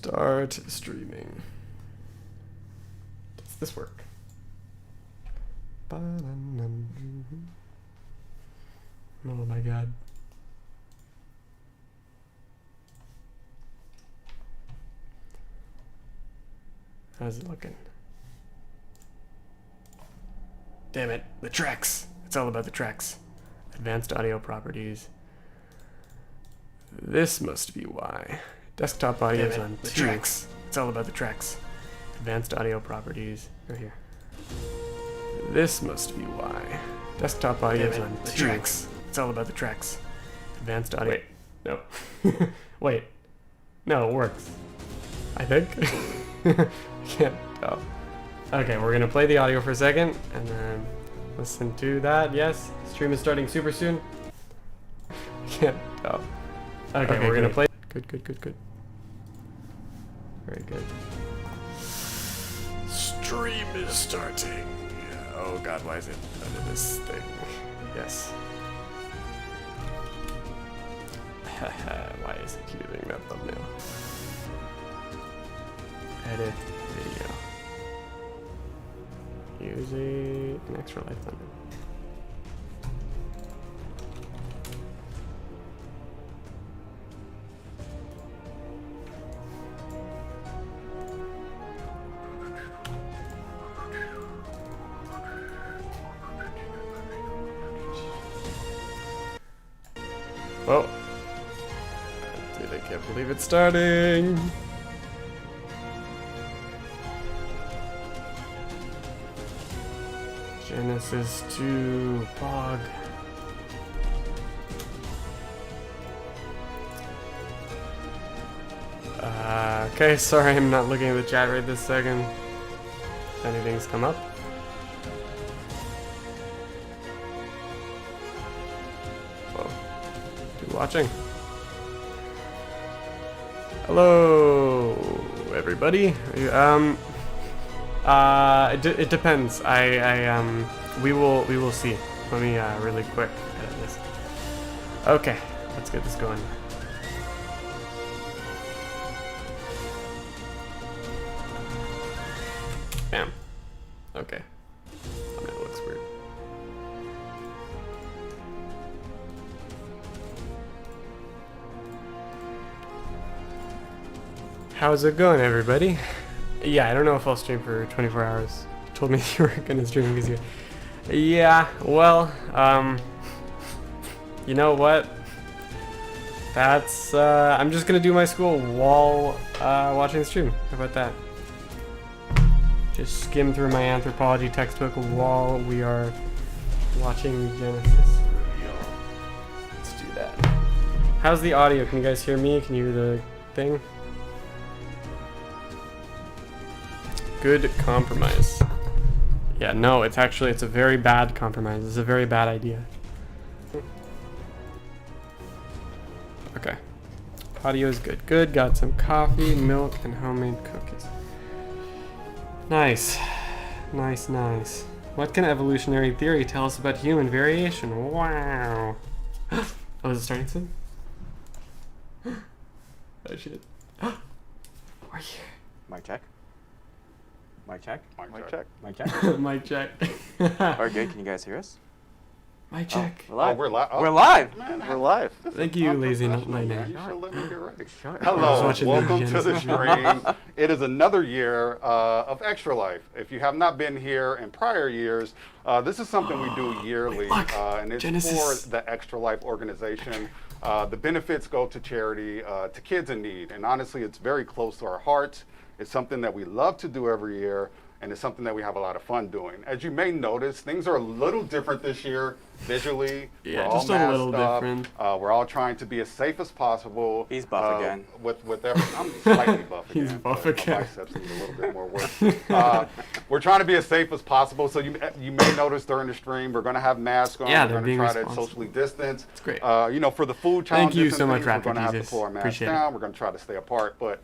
Start streaming. Does this work? Oh my god. How's it looking? Damn it, the tracks. It's all about the tracks. Advanced audio properties. This must be why. Desktop audio is on the tracks. It's all about the tracks. Advanced audio properties. Right here. This must be why. Desktop audio is on the tracks. It's all about the tracks. Advanced audio. Wait. No. Wait. No, it works. I think. Can't tell. Okay, we're gonna play the audio for a second and then listen to that. Yes, stream is starting super soon. Can't tell. Okay, we're gonna play. Good. Very good. Stream is starting. Oh god, why is it under this thing? Yes. Why is it using that thumbnail? Edit video. Use an extra life thumbnail. Well, dude, I can't believe it's starting. Genesis 2 Pog. Okay, sorry, I'm not looking at the chat right this second. If anything's come up. Watching. Hello, everybody. It depends. We will see. Let me really quick edit this. Okay, let's get this going. Bam. Okay. Thumbnail looks weird. How's it going, everybody? Yeah, I don't know if I'll stream for 24 hours. You told me you were gonna stream this year. Yeah, well, you know what? That's, I'm just gonna do my school while watching the stream. How about that? Just skim through my anthropology textbook while we are watching Genesis. Let's do that. How's the audio? Can you guys hear me? Can you hear the thing? Good compromise. Yeah, no, it's a very bad compromise. It's a very bad idea. Okay. Audio is good. Good. Got some coffee, milk, and homemade cookies. Nice. Nice. What can evolutionary theory tell us about human variation? Wow. Oh, is it starting soon? Oh, shit. We're here. Mic check. Mic check. Mic check. Mic check. Mic check. Alright, good. Can you guys hear us? Mic check. We're live. We're live. We're live. Man, we're live. Thank you, lazy nightmare. You should let me get ready. Shut Hello, watching welcome the to the Genesis. stream. It is another year of Extra Life. If you have not been here in prior years, this is something we do yearly, and it's Genesis. for the Extra Life organization. The benefits go to charity, to kids in need, and honestly, it's very close to our hearts. It's something that we love to do every year, and it's something that we have a lot of fun doing. As you may notice, things are a little different this year visually. Yeah, we're all just a little masked up. different. We're all trying to be as safe as possible. He's buff again. I'm slightly buff again. He's buff but again. My biceps need a little bit more work. We're trying to be as safe as possible. So you may notice during the stream, we're going to have masks on. Yeah, we're they're going being to try to responsible. socially distance. It's great. You know, for the food Thank challenges you and so much, things, we're going to have to Rapid pull our masks Appreciate it. down. We're going to try to stay apart. But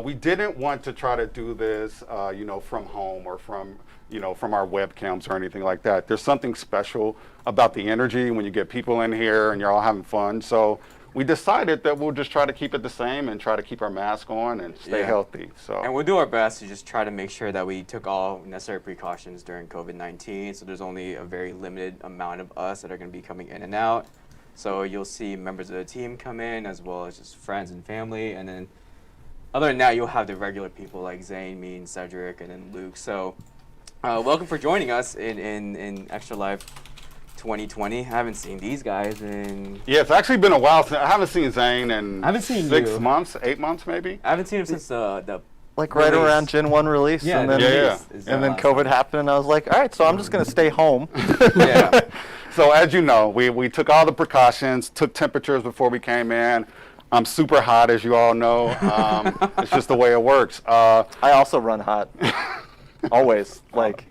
we didn't want to try to do this, you know, from home or from our webcams or anything like that. There's something special about the energy when you get people in here and you're all having fun. So we decided that we'll just try to keep it the same and try to keep our mask on and stay Yeah. healthy. So. And we'll do our best to just try to make sure that we took all necessary precautions during COVID-19. So there's only a very limited amount of us that are going to be coming in and out. So you'll see members of the team come in as well as just friends and family. And then other than that, you'll have the regular people like Zane, me, and Cedric, and then Luke. So welcome for joining us in Extra Life 2020. I haven't seen these guys in... Yeah, it's actually been a while since I haven't seen Zane in I haven't seen 6 you. months, 8 months maybe. I haven't seen him since the Like right release. around Gen 1 release, Yeah, and then, the Yeah, release is and then last COVID time. happened, and I was like, all right, so I'm just going to stay home. Yeah. So as you know, we took all the precautions, took temperatures before we came in. I'm super hot, as you all know. It's just the way it works. I also run hot. Always. Like,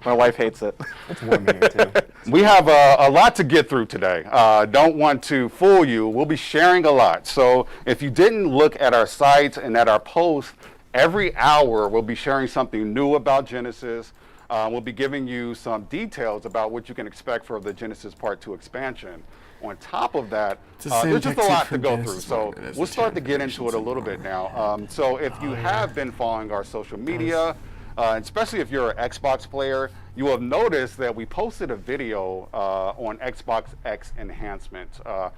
my wife hates it. It's warm here too. We have a lot to get through today. Don't want to fool you. We'll be sharing a lot. So if you didn't look at our sites and at our posts, every hour we'll be sharing something new about Genesis. We'll be giving you some details about what you can expect for the Genesis Part 2 expansion. On top of that, It's the same there's just a tech lot suit to from go through. Genesis So one that has we'll the start to chat get into it a little bit now. So if you have been following our social media, especially if you're an Xbox player, you will have noticed that we posted a video on Xbox X enhancements. I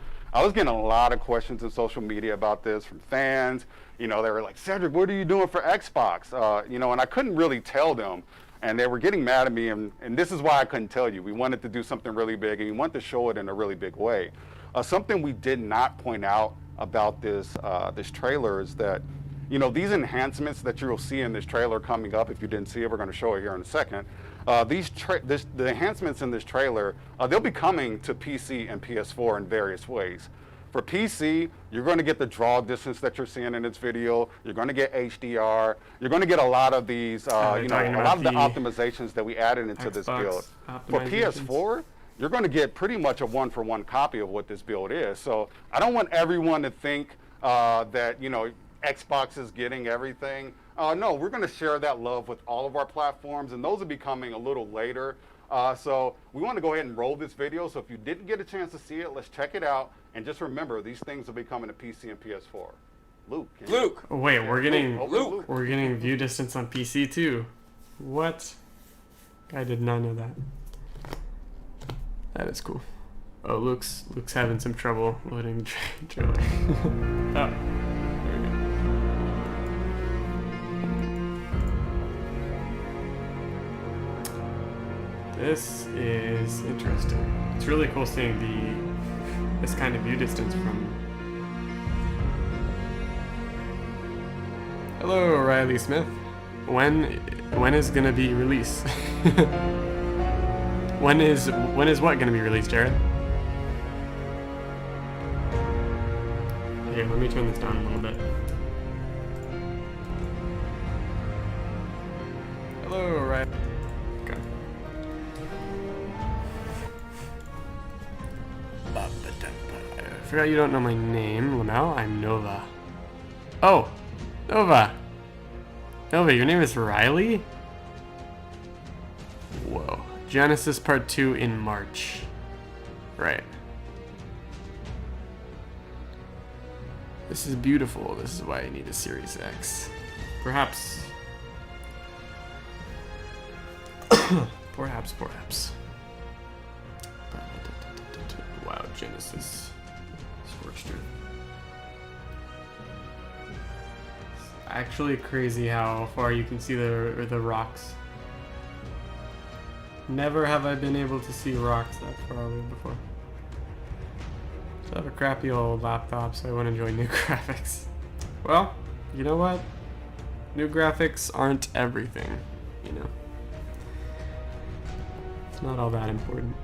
was getting a lot of questions in social media about this from fans. You know, they were like, Cedric, what are you doing for Xbox? You know, and I couldn't really tell them. And they were getting mad at me, and this is why I couldn't tell you. We wanted to do something really big, and we wanted to show it in a really big way. Something we did not point out about this trailer is that, you know, these enhancements that you'll see in this trailer coming up, if you didn't see it, we're going to show it here in a second. The enhancements in this trailer, they'll be coming to PC and PS4 in various ways. For PC, you're going to get the draw distance that you're seeing in this video. You're going to get HDR. You're going to get a lot of these, you know, a lot of the optimizations that we added into this build. For PS4, you're going to get pretty much a one-for-one copy of what this build is. So I don't want everyone to think that, you know, Xbox is getting everything. No, we're going to share that love with all of our platforms, and those will be coming a little later. So we want to go ahead and roll this video. So if you didn't get a chance to see it, let's check it out. And just remember, these things will be coming to PC and PS4. Luke. Luke. Oh, wait, we're getting Luke. we're getting view distance on PC too. What? I did not know that. That is cool. Oh, Luke's having some trouble loading the trailer. Oh, there we go. This is interesting. It's really cool seeing this kind of view distance from. Hello, Riley Smith. When is gonna be released? when is what gonna be released, Jared? Here, let me turn this down a little bit. Hello, Riley. Okay. I forgot you don't know my name, Lamel. I'm Nova. Oh, Nova. Nova, your name is Riley? Whoa. Genesis Part 2 in March. Right. This is beautiful. This is why I need a Series X. Perhaps. Perhaps. Wow, Genesis. Scorched Earth. It's actually crazy how far you can see the rocks. Never have I been able to see rocks that far away before. So I have a crappy old laptop, so I want to enjoy new graphics. Well, you know what? New graphics aren't everything, you know. It's not all that important.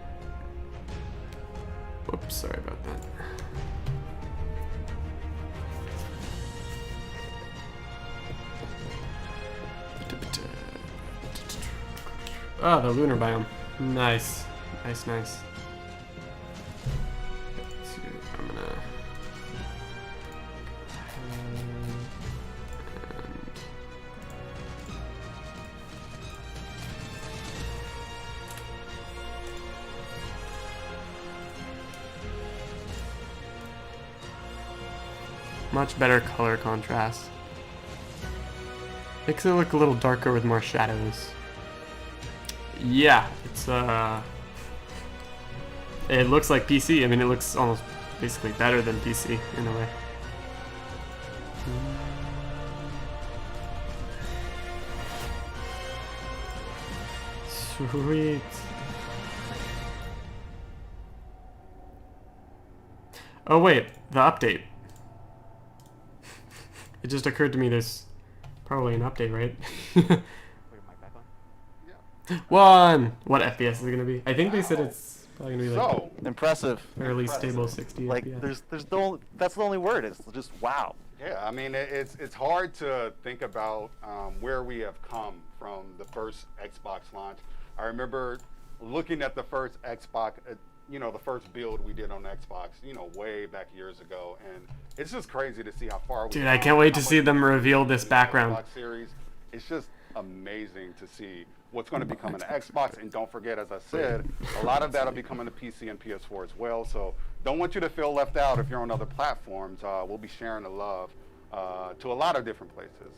Whoops, sorry about that. Ah, the lunar biome. Nice. Nice. Let's see, I'm gonna... Much better color contrast. Makes it look a little darker with more shadows. Yeah, it's it looks like PC. I mean, it looks almost basically better than PC in a way. Sweet. Oh wait, the update. It just occurred to me there's probably an update, right? Put your mic back on. One! What FPS is it gonna be? I think they said it's probably gonna be like So, Impressive. fairly stable 60 Like, FPS. that's the only word. It's just wow. yeah, I mean, it's hard to think about where we have come from the first Xbox launch. I remember looking at the first Xbox, the first build we did on Xbox, way back years ago, and it's just crazy to see how far we've Dude, I come, can't wait how to see much them we've reveal grown this in the background. Xbox series. It's just amazing to see what's going to be coming to Xbox, and don't forget, as I said, a lot of that will be coming to PC and PS4 as well. So don't want you to feel left out if you're on other platforms. We'll be sharing the love to a lot of different places.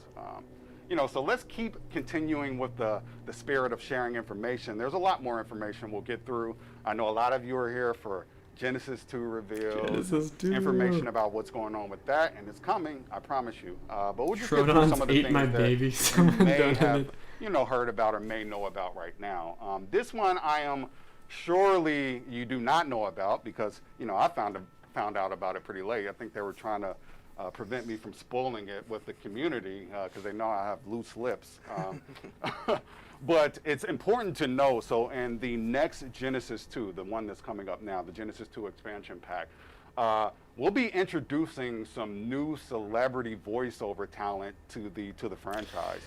So let's keep continuing with the spirit of sharing information. There's a lot more information we'll get through. I know a lot of you are here for Genesis 2 reveals, Genesis 2. information about what's going on with that, and it's coming, I promise you. But we'll just get through some of the ate things my that baby. you Someone may donated. have, heard about or may know about right now. This one I am surely you do not know about because, I found out about it pretty late. I think they were trying to prevent me from spoiling it with the community because they know I have loose lips. But it's important to know, so in the next Genesis 2, the one that's coming up now, the Genesis 2 expansion pack, we'll be introducing some new celebrity voiceover talent to the franchise.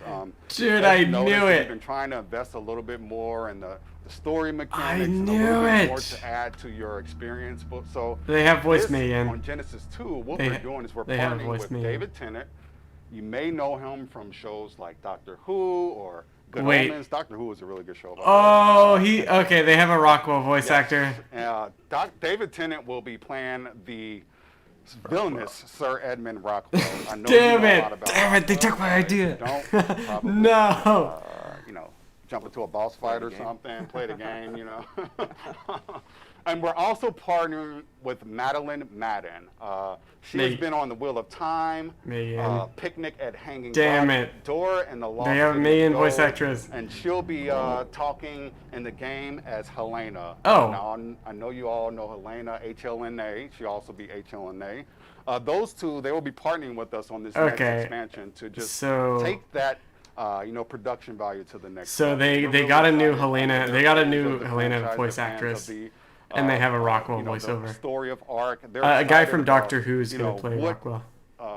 Dude, as I you noticed, knew it. We've been trying to invest a little bit more in the story I mechanics and a knew little bit it. more to add to your experience. But so They have voice this, me in. on Genesis 2, what They we're ha- doing is we're they have partnering voiced with me in. David Tennant. You may know him from shows like Doctor Who or Good Wait. Omens. Doctor Who is a really good show. Oh, okay, they have a Rockwell voice actor. David Tennant will be playing the villainous Sir Edmund Rockwell. I know Damn you know it. a lot about Damn it, they Rockwell. took my If you idea. don't, probably, No. jump into a boss fight or the game. something, play the game, And we're also partnering with Madeline Madden. She has Me. been on The Wheel of Time, Megan. Picnic at Hanging Damn Rock, it. Dora and the Lost They have City me of in voice Gold, actress. And she'll be talking in the game as Helena. Oh. Now, I know you all know Helena, HLNA. She'll also be HLNA. Those two, they will be partnering with us on this next Okay. expansion to just So- take that production value to the next So level. they We're really got a new excited. Helena. They're They got a fans new of the Helena franchise, voice they're fans of actress. the, And they have a Rockwell the voiceover. story of ARK. They're A guy excited from about, Doctor Who is going to play what, Rockwell.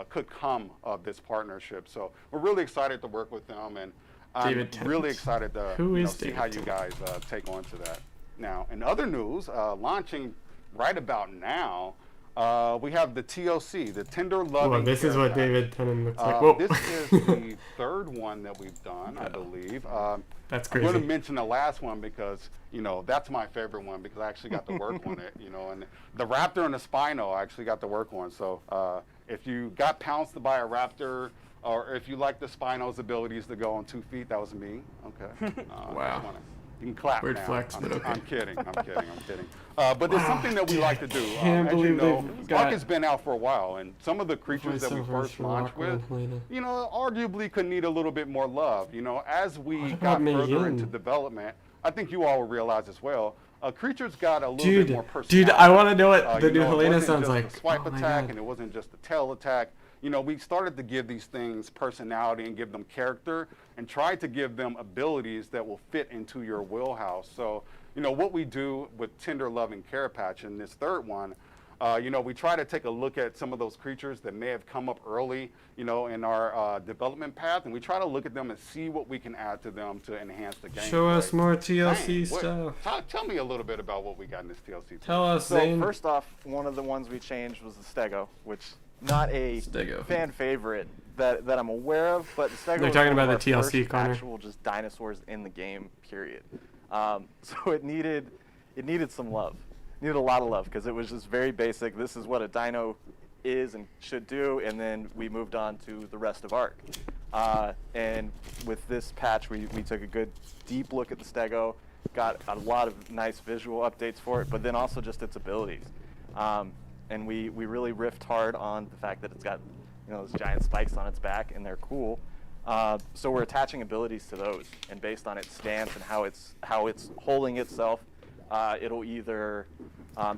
could come of this partnership. So we're really excited to work with them, and I'm David Tennant. really excited to Who is see David how you guys take on to that. Now, in other news, launching right about now, we have the TLC, the Tender Loving. Well, this is Care what Pack. David Tennant looks like. Whoa. This is the third one that we've done, I believe. That's I'm going crazy. to mention the last one because, that's my favorite one because I actually got to work on it, and the Raptor and the Spino I actually got to work on. So if you got pounced by a Raptor or if you like the Spino's abilities to go on 2 feet, that was me. Okay. Wow. You can clap Weird now. flex, I'm, but okay. I'm kidding. But there's something that we like to do. Can't As you believe know, they've got ARK has been out for a while, and some of the creatures that we voiceovers first for launched Rockwell with, and Helena. arguably could need a little bit more love. As we What got about further Megan? into development, I think you all will realize as well, creatures got a little bit more personality. Dude, I want to know what the You new know, it Helena wasn't sounds just like. The swipe Oh my attack, God. and it wasn't just the tail attack. We started to give these things personality and give them character, and try to give them abilities that will fit into your wheelhouse. So, what we do with Tender Loving Care Patch in this third one, we try to take a look at some of those creatures that may have come up early, in our development path, and we try to look at them and see what we can add to them to enhance the game. Show us more TLC Zane, stuff. Tell me a little bit about what we got in this TLC. Tell us, So Zane. first off, one of the ones we changed was the Stego, which not a Stego. fan favorite that I'm aware of, but the Stego They're was talking one about of the our TLC, first Connor. actual just dinosaurs in the game, period. So it needed some love. It needed a lot of love because it was just very basic. This is what a dino is and should do, and then we moved on to the rest of ARK. And with this patch, we took a good deep look at the Stego, got a lot of nice visual updates for it, but then also just its abilities. And we really riffed hard on the fact that it's got those giant spikes on its back, and they're cool. So we're attaching abilities to those, and based on its stance and how it's holding itself, it'll either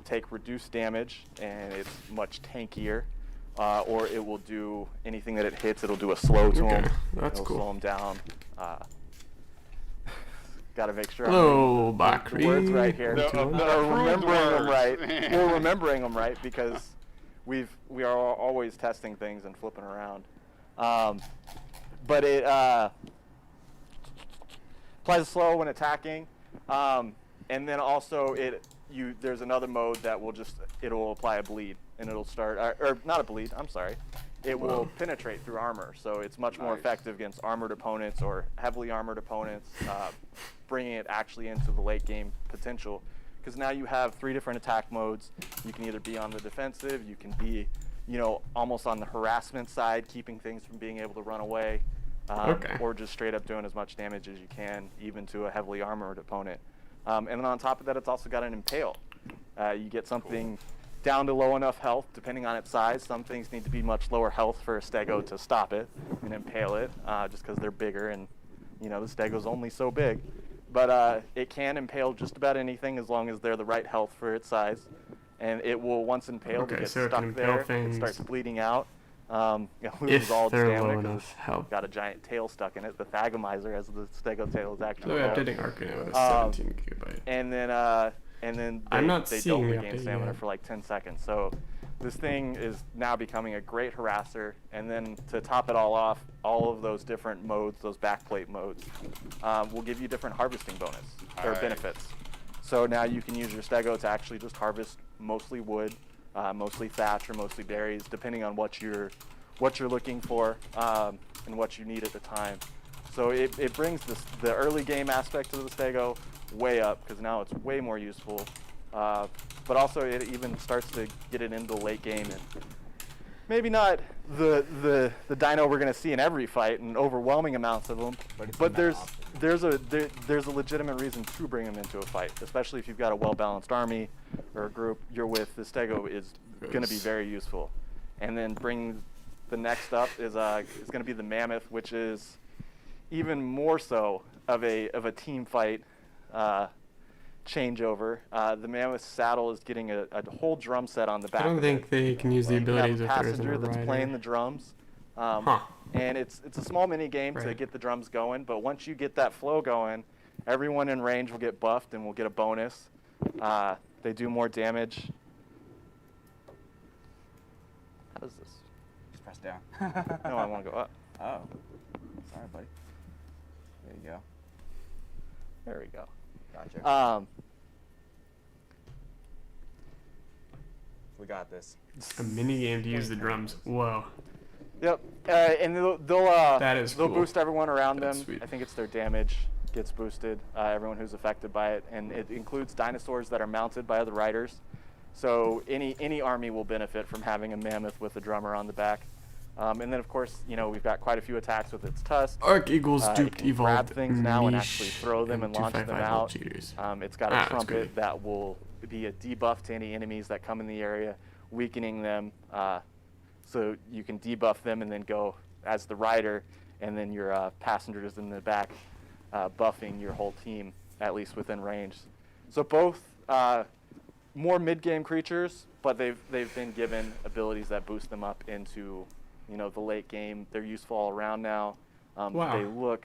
take reduced damage, and it's much tankier, or it will do anything that it hits. It'll do a slow to him. That's it'll cool. slow him down. Got to make sure Hello, I'm Bakri. the words right here. The Remembering them right. words. We're remembering them right because we are always testing things and flipping around. But it applies slow when attacking, and then also there's another mode that it'll apply a bleed, and it'll start or not a bleed. I'm sorry. It will penetrate through armor, so it's much more effective against armored opponents or heavily armored opponents, bringing it actually into the late game potential. Because now you have 3 different attack modes. You can either be on the defensive, you can be, almost on the harassment side, keeping things from being able to run away, or just straight up doing as much damage as you can, even to a heavily armored opponent. And then on top of that, it's also got an impale. You get something down to low enough health, depending on its size. Some things need to be much lower health for a Stego to stop it and impale it, just because they're bigger, and the Stego's only so big. But it can impale just about anything as long as they're the right health for its size. And it will, once impaled, it gets so it stuck can there, impale it starts things bleeding out. It loses if all its they're low stamina 'cause enough health. it's got a giant tail stuck in it. The Thagomizer, as the Stego tail is actually So called. updating ARK now is 17 gigabyte. And then I'm not they seeing don't the regain update stamina yet. for like 10 seconds. So this thing is now becoming a great harasser. And then to top it all off, all of those different modes, those backplate modes, will give you different harvesting bonus or benefits. So now you can use your Stego to actually just harvest mostly wood, mostly thatch, or mostly berries, depending on what you're looking for and what you need at the time. So it brings the early game aspect of the Stego way up, because now it's way more useful. But also it even starts to get it into the late game, and maybe not the dino we're going to see in every fight and overwhelming amounts of them, but there's a legitimate reason to bring them into a fight, especially if you've got a well-balanced army or a group you're with. The Stego is going to be very useful. And then the next up is going to be the Mammoth, which is even more so of a team fight changeover. The Mammoth saddle is getting a whole drum set on the back. I don't of think it. they can use the You can have abilities a if there isn't passenger a that's rider. playing the drums. And it's a small mini game to Right. get the drums going, but once you get that flow going, everyone in range will get buffed and will get a bonus. They do more damage. How does this? Just press down. No, I want to go up. Oh. Sorry, buddy. There you go. There we go. Gotcha. We got this. A mini game to use the drums. Whoa. Yep. And they'll cool. boost everyone around That's them. sweet. I think it's their damage gets boosted. Everyone who's affected by it, and it includes dinosaurs that are mounted by other riders. So any army will benefit from having a mammoth with a drummer on the back. And then of course, we've got quite a few attacks with its tusk. ARK equals It duped can evolved grab things now and niche actually throw them and launch them 255 out. cheaters. It's got a That's trumpet great. that will be a debuff to any enemies that come in the area, weakening them. So you can debuff them and then go as the rider, and then your passengers in the back buffing your whole team, at least within range. So both more mid-game creatures, but they've been given abilities that boost them up into the late game. They're useful all around now. Wow. They look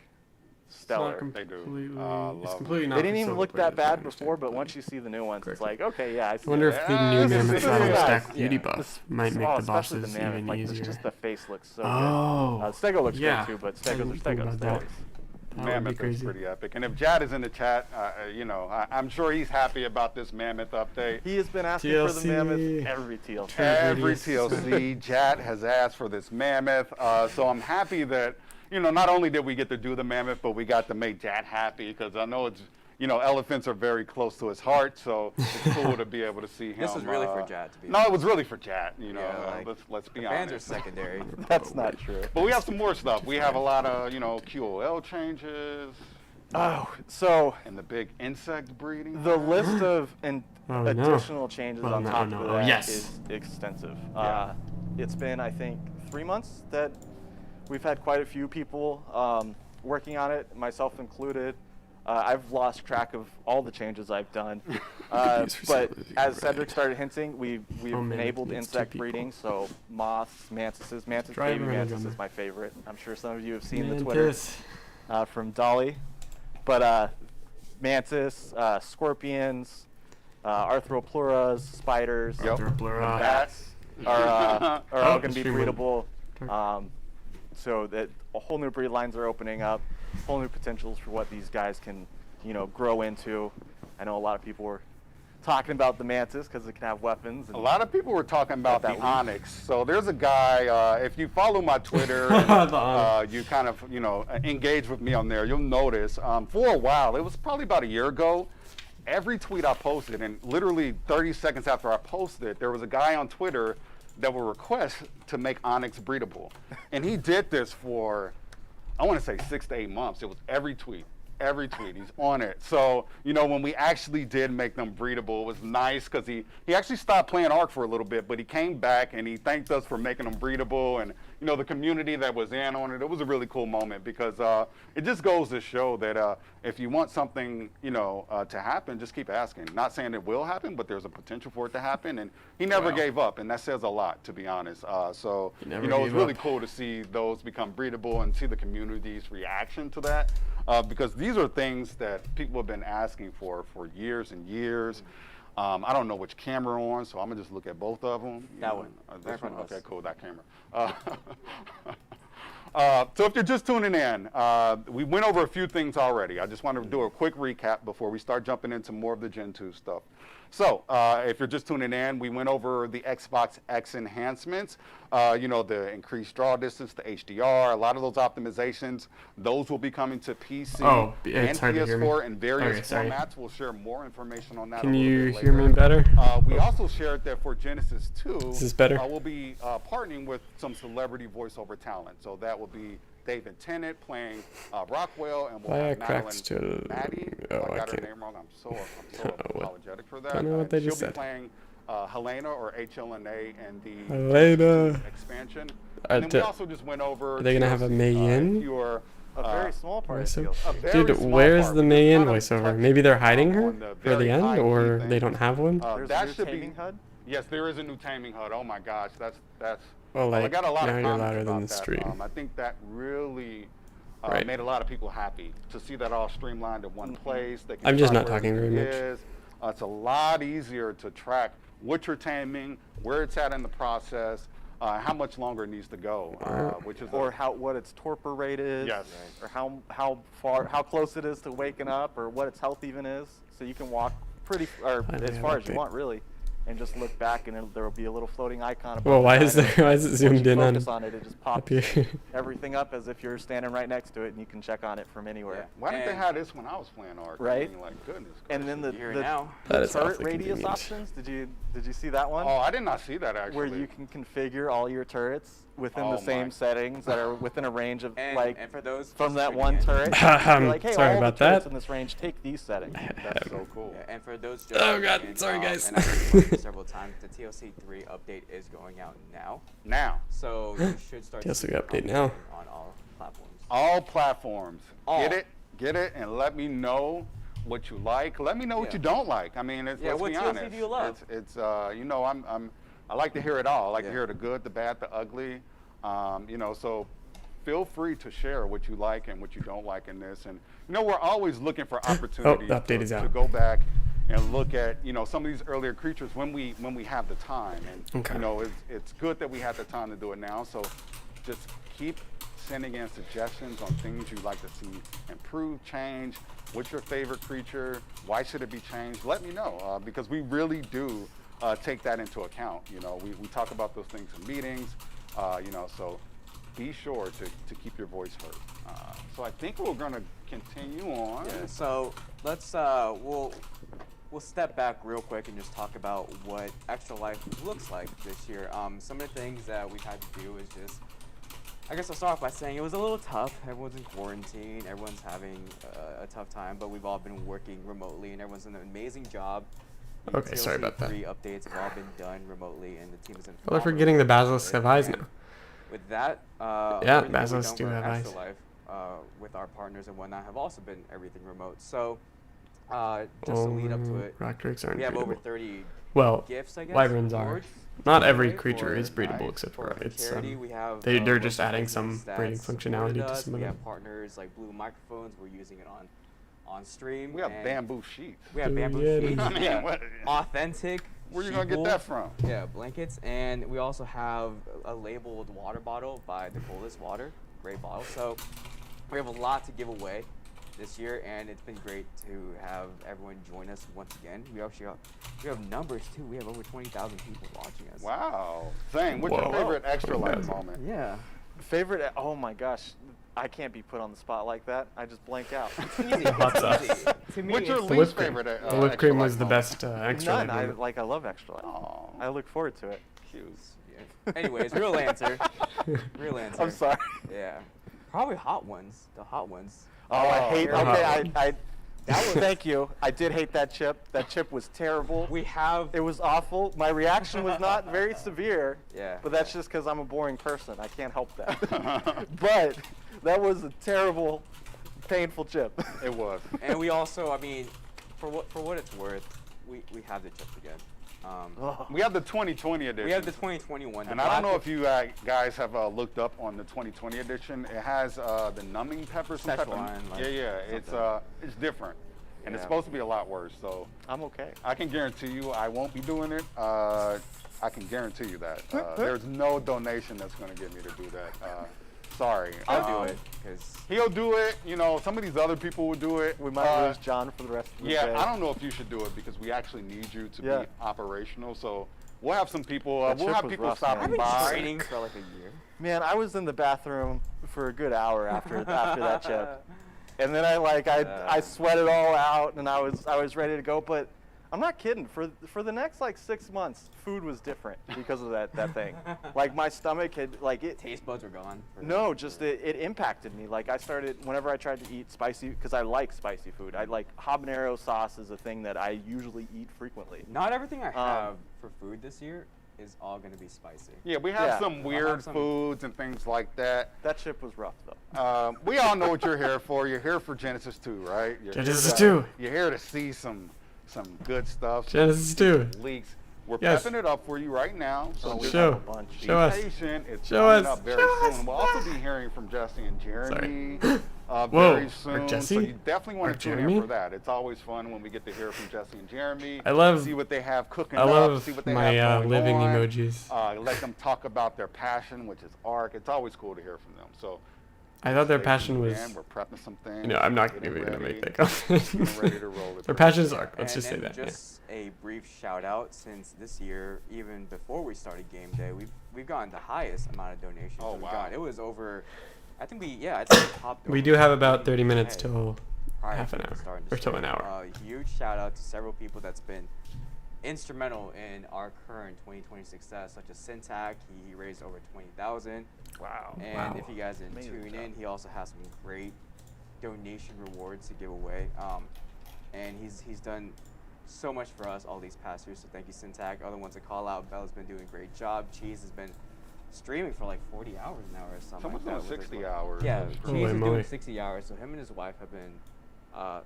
It's stellar. not They do. completely, Love it's them. completely not They for didn't even solo look players, that bad I before, understand. but once you see the new ones, it's Correct. like, okay, yeah, I see I wonder that. if the Yeah, new this is mammoth the saddle nice. stack with Yeah. beauty buff might make the especially bosses the mammoth, even like, easier. just the face looks so Oh, good. Stego looks yeah. good too, but I Stegos are didn't think Stegos. about They're that. always. That would be Mammoth is crazy. pretty epic. And if Jad is in the chat, I'm sure he's happy about this Mammoth update. He has been asking for the TLC. mammoth every TLC. Every videos. TLC, Jad has asked for this Mammoth. So I'm happy that, not only did we get to do the Mammoth, but we got to make Jad happy, because I know elephants are very close to his heart, so it's cool to be able to see him. This was really for Jat, to be No, it was really for Jat. Yeah, like, let's be fans are honest. secondary. That's not true. But we have some more stuff. We have a lot of QOL changes. Oh, so And the big insect breeding. the list of Oh, no. additional changes Well, on no, top no. of Oh, that yes. is extensive. Yeah. It's been, I think, 3 months that we've had quite a few people working on it, myself included. I've lost track of all the changes I've done. These But facilities, as right. Cedric started hinting, we've Oh, man, enabled it's two insect people. breeding, so moths, mantises. Mantis, Driver baby and a mantis drummer. is my favorite. I'm sure some of you have seen the Twitter Mantis. from Dolly. But mantis, scorpions, arthropluras, spiders, Yep. Arthropleura. Bats. are Oh, all going to be extremely breedable. dark. So that a whole new breed lines are opening up, whole new potentials for what these guys can, grow into. I know a lot of people were talking about the mantis because it can have weapons. And A lot of people were talking about That the leak. onyx. So there's a guy, if you follow my Twitter, The and, onyx. you kind of, engage with me on there, you'll notice for a while, it was probably about a year ago, every tweet I posted, and literally 30 seconds after I posted, there was a guy on Twitter that would request to make onyx breedable. And he did this for, I want to say 6 to 8 months. It was every tweet. He's on it. So, when we actually did make them breedable, it was nice because he actually stopped playing ARK for a little bit, but he came back and he thanked us for making them breedable, and, the community that was in on it. It was a really cool moment because it just goes to show that if you want something, to happen, just keep asking. Not saying it will happen, but there's a potential for it to happen. And he never Wow. gave up, and that says a lot, to be honest. So, He never it's gave really up. cool to see those become breedable and see the community's reaction to that. Because these are things that people have been asking for years and years. I don't know which camera on, so I'm gonna just look at both of them. That one. This Right in front one. of Okay, us. cool. That camera. So if you're just tuning in, we went over a few things already. I just want to do a quick recap before we start jumping into more of the Gen 2 stuff. So if you're just tuning in, we went over the Xbox X enhancements, the increased draw distance, the HDR, a lot of those optimizations. Those will be coming to PC Oh, and it's hard to hear me. PS4 in various Okay, sorry. formats. We'll share more information on that Can a little you bit hear me later. better? We also shared that for Genesis 2, Is this better? we'll be partnering with some celebrity voiceover talent. So that will be David Tennant playing Rockwell, and we'll Why have are cracks Madeline to- Maddie. Oh, I I got her can't. name wrong. I'm so What? apologetic for that. Don't know what they she'll just be said. playing Helena or HLNA and the Helena. expansion. Are And then we the- also just went over. are they gonna have a TLC, Mayan? if you're, a very small part of voiceover? DLC. a very Dude, small where's part. the We Mayan kind of voiceover? touched Maybe they're hiding her on the for the very end, high-key or thing. they don't have one? There's that a new should Taming be. HUD? Yes, there is a new Taming HUD. Oh my gosh, that's. Well, I like, got a lot now of you're comments louder than about the that. stream. I think that really Right. made a lot of people happy to see that all streamlined in one place. They can I'm just track not where talking very everything much. is. It's a lot easier to track what you're taming, where it's at in the process, how much longer it needs to go, which is Or what its torpor rate is. Yes. Or how close it is to waking up, or what its health even is. So you can walk Finally, as I far like as you it. want, really, and just look back, and there will be a little floating icon. above Well, the why is dynamo. there? Why is it Once zoomed you in on focus on it, it just pops up here? everything up as if you're standing right next to it, and you can check on it from anywhere. Yeah. why didn't they And- have this when I was playing ARK? Right. I mean, like, goodness. And then the, gracious. You're the, now. That the is turret awfully radius convenient. options. Did you see that one? Oh, I did not see that actually. Where you can configure all your turrets within Oh the same my. settings that are within a range of And for those from just that tuning one in- turret. Ahem, You're like, hey, sorry all about the turrets that. in this range, take these settings. That's so cool. Yeah, and for those Oh, just God, tuning in, sorry, guys. and I've explained this several times, the TLC 3 update is going out now, Now, so you should start. TLC seeing update content now. on all platforms. all platforms. All. Get it, and let me know what you like. Let me know what Yeah. you don't like. I mean, Yeah, let's what be TLC honest. do you love? It's I like to hear it all. I like to Yeah. hear the good, the bad, the ugly. So feel free to share what you like and what you don't like in this. And we're always looking for opportunities the update is to out. go back and look at some of these earlier creatures when we have the time. And Okay. it's good that we have the time to do it now. So just keep sending in suggestions on things you'd like to see improve, change. What's your favorite creature? Why should it be changed? Let me know, because we really do take that into account. We talk about those things in meetings, so be sure to keep your voice heard. So I think we're going to continue on. Yeah, so let's we'll step back real quick and just talk about what Extra Life looks like this year. Some of the things that we've had to do is just, I guess I'll start off by saying it was a little tough. Everyone's in quarantine, everyone's having a tough time, but we've all been working remotely and everyone's done an amazing job. Okay, sorry about that. 3 updates have all been done remotely and the team is in. Well, if we're getting the basilisks have eyes now. With that, Yeah, everything we've basilisks done do for have Extra eyes. Life, with our partners and whatnot, have also been everything remote. So, just to lead up to it, Rock drakes aren't we have over breedable. 30 Well, gifts, I guess. wyverns are. rewards Not to every give away creature for- is breedable nice. except for for it's charity. We have, they're just local adding some business breeding that's functionality supported to us. some of We them. have partners like Blue Microphones. We're using it on stream. We have and bamboo sheets. We have bamboo Yeah. sheets. I mean, yeah. what- Authentic. Where you going to sheep get wool. that from? Yeah, blankets, and we also have a labeled water bottle by the Coldest Water, great bottle. So we have a lot to give away this year, and it's been great to have everyone join us once again. We have numbers too. We have over 20,000 people watching us. Wow. Zane, what's Whoa. your favorite Extra Life Amazing. moment? Yeah. Favorite? Oh my gosh, I can't be put on the spot like that. I just blank out. Easy. Hot sauce. Easy. To me, What's your it's The least whipped cream. favorite The whipped Extra cream Life was the moment? best extra None. life moment. I love Extra Life. Oh, I look forward to it. cute. yeah. Anyways, real answer. Real answer. I'm sorry. Yeah. Probably hot ones. The hot ones. Oh, I hate. Oh, Okay, hot I that was. Thank you. I did hate that chip. That chip was terrible. We have. It was awful. My reaction was not very severe. Yeah. But that's just because I'm a boring person. I can't help that. But that was a terrible, painful chip. It was. And we also, I mean, for what it's worth, we have the chips again. Ugh. We have the 2020 edition. We have the 2021. And I don't know if you guys have looked up on the 2020 edition. It has the numbing pepper, some type of, Szechuan, like yeah, something. it's different, and it's Yeah. supposed to be a lot worse. So I'm okay. I can guarantee you, I won't be doing it. I can guarantee you that there's no donation that's going to get me to do that. Sorry. I'll do it because He'll do it. You know, some of these other people will do it. We might lose John for the rest of the Yeah, day. I don't know if you should do it because we actually need you to Yeah. be operational. So we'll have some people. That We'll chip have was people rough, stopping I've been by. training for like a year. Man, I was in the bathroom for a good hour after that chip, and then I sweat it all out, and I was ready to go. But I'm not kidding. For the next like 6 months, food was different because of that thing. Like my stomach had Taste buds were gone. No, just it impacted me. Like I started whenever I tried to eat spicy because I like spicy food. I like habanero sauce is a thing that I usually eat frequently. Not everything I have for food this year is all going to be spicy. Yeah, we have Yeah. some weird some- foods and things like that. That chip was rough though. We all know what you're here for. You're here for Genesis 2, right? You're Genesis here 2. You're here to see some good stuff. Genesis 2. Leaks. We're Yes. pepping it up for you right now. So Oh, we just Show. have a bunch. be Show us. patient. It's Show coming us. up very Show us. soon. We'll also be hearing from Jesse and Jeremy Whoa. very Or soon. Jesse? So you definitely want Or to tune Jeremy? in for that. It's always fun when we get to hear from Jesse and Jeremy. I love- see what they have cooking I up. love See what they my have going living on. emojis. Let them talk about their passion, which is ARK. It's always cool to hear from them. So I thought their stay passion tuned was. in. We're prepping some things. You know, I'm not getting even gonna ready, make that comment. getting ready to roll it. Their passions are. Let's And just say then that. yeah. Just a brief shout out, since this year, even before we started game day, we've gotten the highest amount of donations. Oh, that we've wow. gotten. It was over. I think we topped. We over do have about 30 minutes 30K till prior half to an hour, starting the or till stream. an hour. Huge shout out to several people that's been instrumental in our current 2020 success, such as Syntac. He raised over 20,000. Wow. And Wow. if you guys didn't Amazing tune job. in, he also has some great donation rewards to give away. And he's done so much for us all these past years. So thank you, Syntac. Other ones to call out. Bella's been doing a great job. Cheese has been streaming for like 40 hours now or something. Someone's like that doing with his 60 wife. hours. Yeah, of Cheese streaming. Holy is moly. doing 60 hours. So him and his wife have been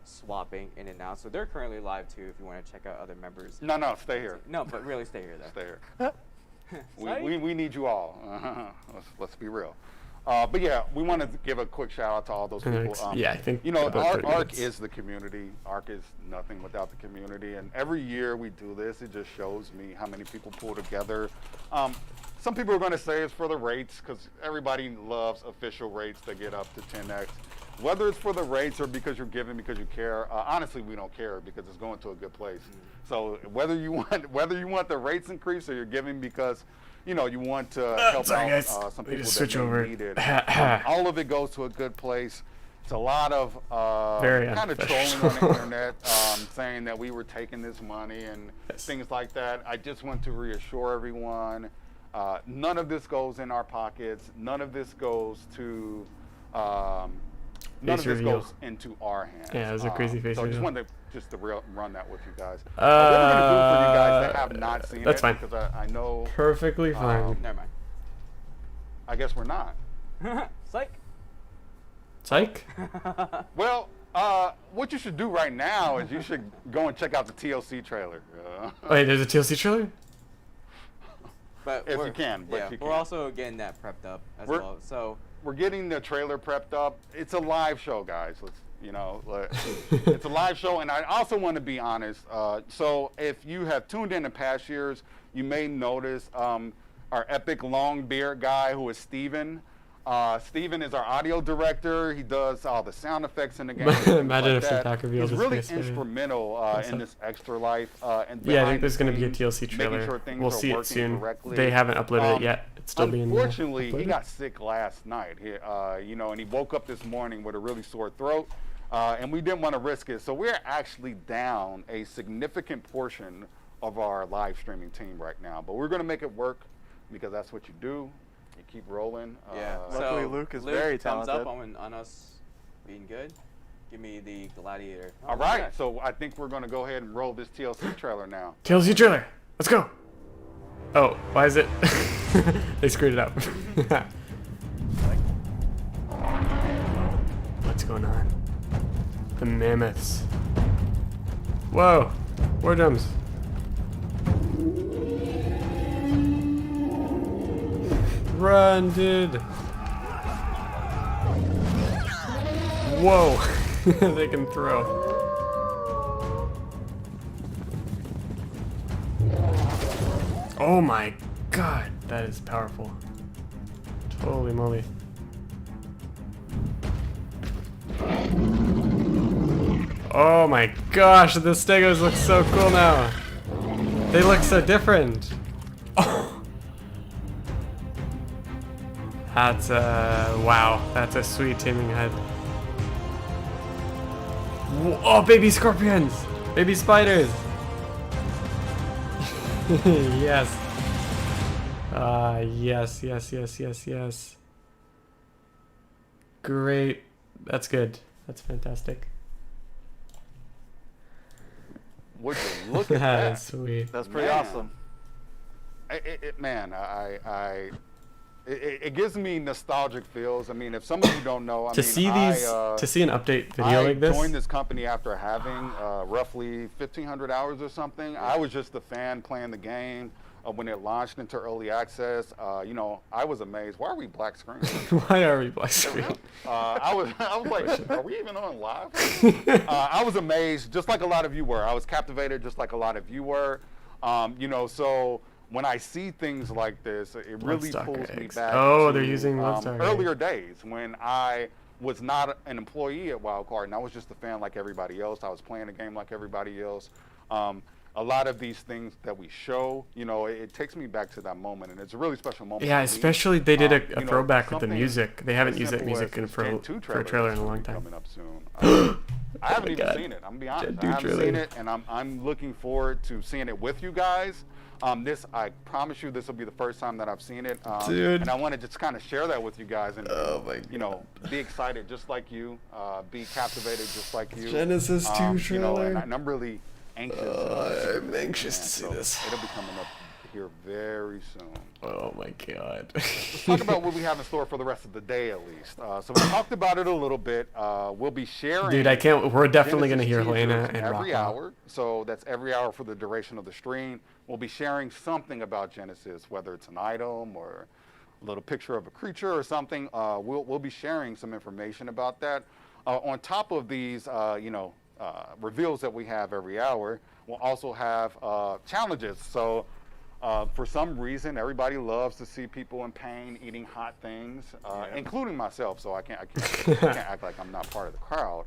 swapping in and out. So they're currently live too. If you want to check out other members. No, stay here. No, but really stay here though. Stay here. Sorry? we need you all. Let's be real. But yeah, we want to give a quick shout out to all those people. Yeah, I think you know, about 30 ARK minutes. is the community. ARK is nothing without the community. And every year we do this, it just shows me how many people pull together. Some people are going to say it's for the rates because everybody loves official rates that get up to 10x. Whether it's for the rates or because you're giving because you care, honestly, we don't care because it's going to a good place. So whether you want the rates increased or you're giving because you know, you want to help sorry, out guys. some Let me people just that switch may over. need it. All of it goes to a good place. It's a lot of Very kind of trolling on the internet, saying that we were taking this money and things like that. I just want to reassure everyone, none of this goes in our pockets. None of this goes to none of this goes into our hands. Yeah, it was a crazy face So I just reveal. wanted to run that with you guys. What we're going to do for you guys that have not seen that's it, fine. because I know, Perfectly fine. Never mind. I guess we're not. Psych. Psych? Well, what you should do right now is you should go and check out the TLC trailer. Wait, there's a TLC trailer? But If you can, but yeah, you we're can. also getting that prepped up as well. So We're getting the trailer prepped up. It's a live show, guys. It's a live show, and I also want to be honest. So if you have tuned in past years, you may notice our epic long beard guy, who is Steven. Steven is our audio director. He does all the sound effects in the game. Imagine if the back revealed He's his really face, maybe. instrumental in this extra life. And Yeah, I think behind there's the going to be a scenes, TLC making trailer. sure things We'll are see it working soon. correctly. They haven't uploaded it yet. It's still being Unfortunately, he uploaded. got sick last night. And he woke up this morning with a really sore throat, and we didn't want to risk it. So we're actually down a significant portion of our live streaming team right now. But we're going to make it work because that's what you do. You keep rolling. yeah. Luckily, So Luke is very thumbs up talented. on us being good. Give me the gladiator. All right, so I think we're going to go ahead and roll this TLC trailer now. TLC trailer. Let's go. Oh, why is it? They screwed it up. What's going on? The mammoths. Whoa. War drums. Run, dude. Whoa. They can throw. Oh my god, that is powerful. Holy moly. Oh my gosh, the stegos look so cool now. They look so different. Oh. That's wow, that's a sweet Taming HUD. Oh, baby scorpions! Baby spiders! Yes. Yes. Great. That's good. That's fantastic. Would you look at That that? is sweet. That's pretty Man. awesome. It gives me nostalgic feels. I mean, if some of you don't know, To see these, to see an update video like this. I joined this company after having roughly 1,500 hours or something. I was just a fan playing the game when it launched into early access. I was amazed. Why are we black screen? Why are we black screen? I was like, are we even on live? I was amazed, just like a lot of you were. I was captivated, just like a lot of you were. So when I see things like this, it really Bloodstock pulls me eggs. back. Oh, to, they're using Bloodstock earlier eggs. days when I was not an employee at Wildcard, and I was just a fan like everybody else. I was playing the game like everybody else. A lot of these things that we show, it takes me back to that moment, and it's a really special moment. Yeah, for me. especially they did a throwback with the something music. They haven't as used that simple music as for this Gen 2 a trailer in a that's long gonna be time. Coming up soon. I haven't even God. seen it. I'm gonna be honest. Gen 2 I haven't trailer. seen it, and I'm looking forward to seeing it with you guys. I promise you, this will be the first time that I've seen it. Dude. And I want to just kind of share that with you guys, and Oh my be excited just like you, be captivated just like you. Genesis 2 trailer. And I'm really anxious. I'm anxious to see this. It'll be coming up here very soon. Oh my god. Let's talk about what we have in store for the rest of the day, at least. So we talked about it a little bit. We'll be sharing. Dude, I can't. We're definitely gonna hear Genesis Helena teasers and every Rocco. hour. So that's every hour for the duration of the stream. We'll be sharing something about Genesis, whether it's an item or a little picture of a creature or something. We'll be sharing some information about that. On top of these, reveals that we have every hour, we'll also have challenges. So. For some reason, everybody loves to see people in pain eating hot things, including myself. So I can't act like I'm not part of the crowd.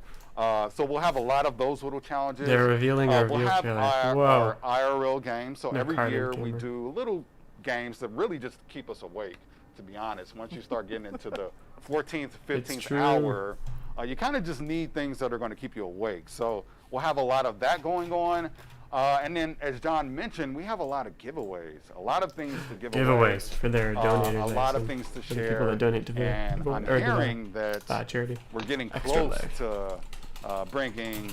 So we'll have a lot of those little challenges. They're revealing a We'll reveal have trailer. our Whoa. IRL game. So No every carded year we gamer. do little games that really just keep us awake, to be honest. Once you start getting into the 14th, It's 15th true. hour, you kind of just need things that are going to keep you awake. So we'll have a lot of that going on. And then, as John mentioned, we have a lot of giveaways, a lot of things to give away. Giveaways for their donators. A I lot of assume, things to for share. the people that donate to the and people, I'm or hearing the that charity. we're getting Extra close Life. to bringing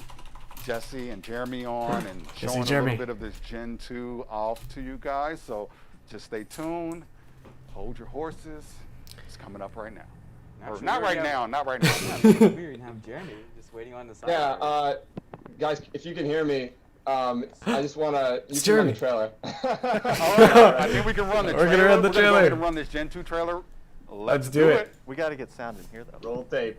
Jesse and Jeremy on and Jesse, showing a Jeremy. little bit of this Gen 2 off to you guys. So just stay tuned. Hold your horses. It's coming up right now. Or Actually, not we right already now, not right now. We even have Jeremy just waiting on the side. Yeah, guys, if you can hear me, I just want to. You It's can run the Jeremy. trailer. All right, I think we can run the We're trailer. gonna run the We're gonna go ahead trailer. and run this Gen 2 trailer. Let's do it. We got to get sound in here, though. Roll tape.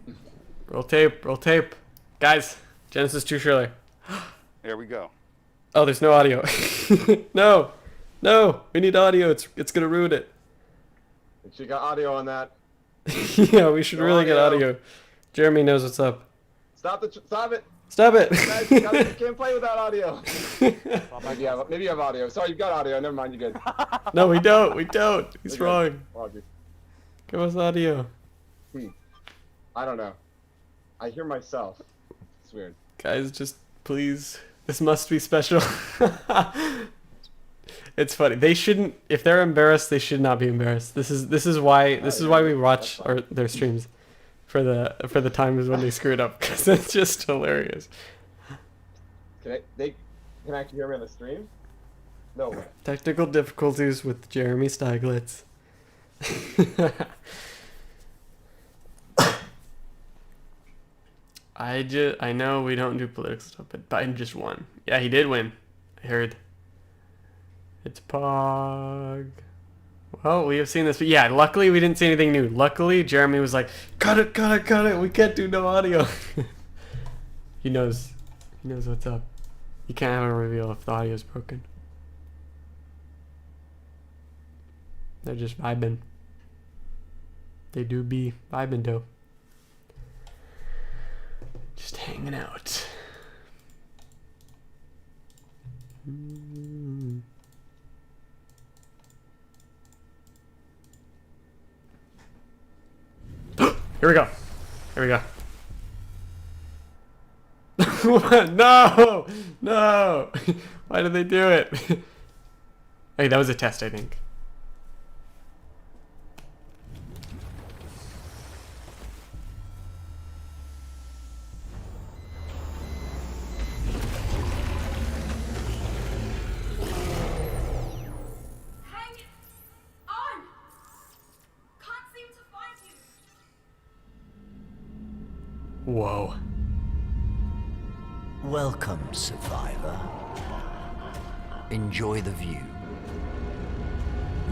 Roll tape, roll tape. Guys, Genesis 2 trailer. There we go. Oh, there's no audio. No, no, we need audio. It's gonna ruin it. If you got audio on that, Yeah, we should No really get audio. audio. Jeremy knows what's up. stop it. Stop it. Guys, you can't play without audio. Maybe you have audio. Sorry, you've got audio. Never mind, you're good. No, we don't. We don't. He's You're wrong. good. All good. Give us audio. I don't know. I hear myself. It's weird. Guys, just please. This must be special. It's funny. They shouldn't. If they're embarrassed, they should not be embarrassed. This is why we watch their streams, for the times when they screw it up, because it's just hilarious. They can actually hear me on the stream? No way. Technical difficulties with Jeremy Steiglitz. I know we don't do political stuff, but Biden just won. Yeah, he did win. I heard. It's Pog. Well, we have seen this, but yeah, luckily we didn't see anything new. Luckily, Jeremy was like, cut it, cut it, cut it. We can't do no audio. He knows what's up. You can't have a reveal if the audio's broken. They're just vibing. They do be vibing though. Just hanging out. Here we go. Here we go. No! No! Why did they do it? Hey, that was a test, I think. Hang on! Can't seem to find you. Whoa. Welcome, survivor. Enjoy the view.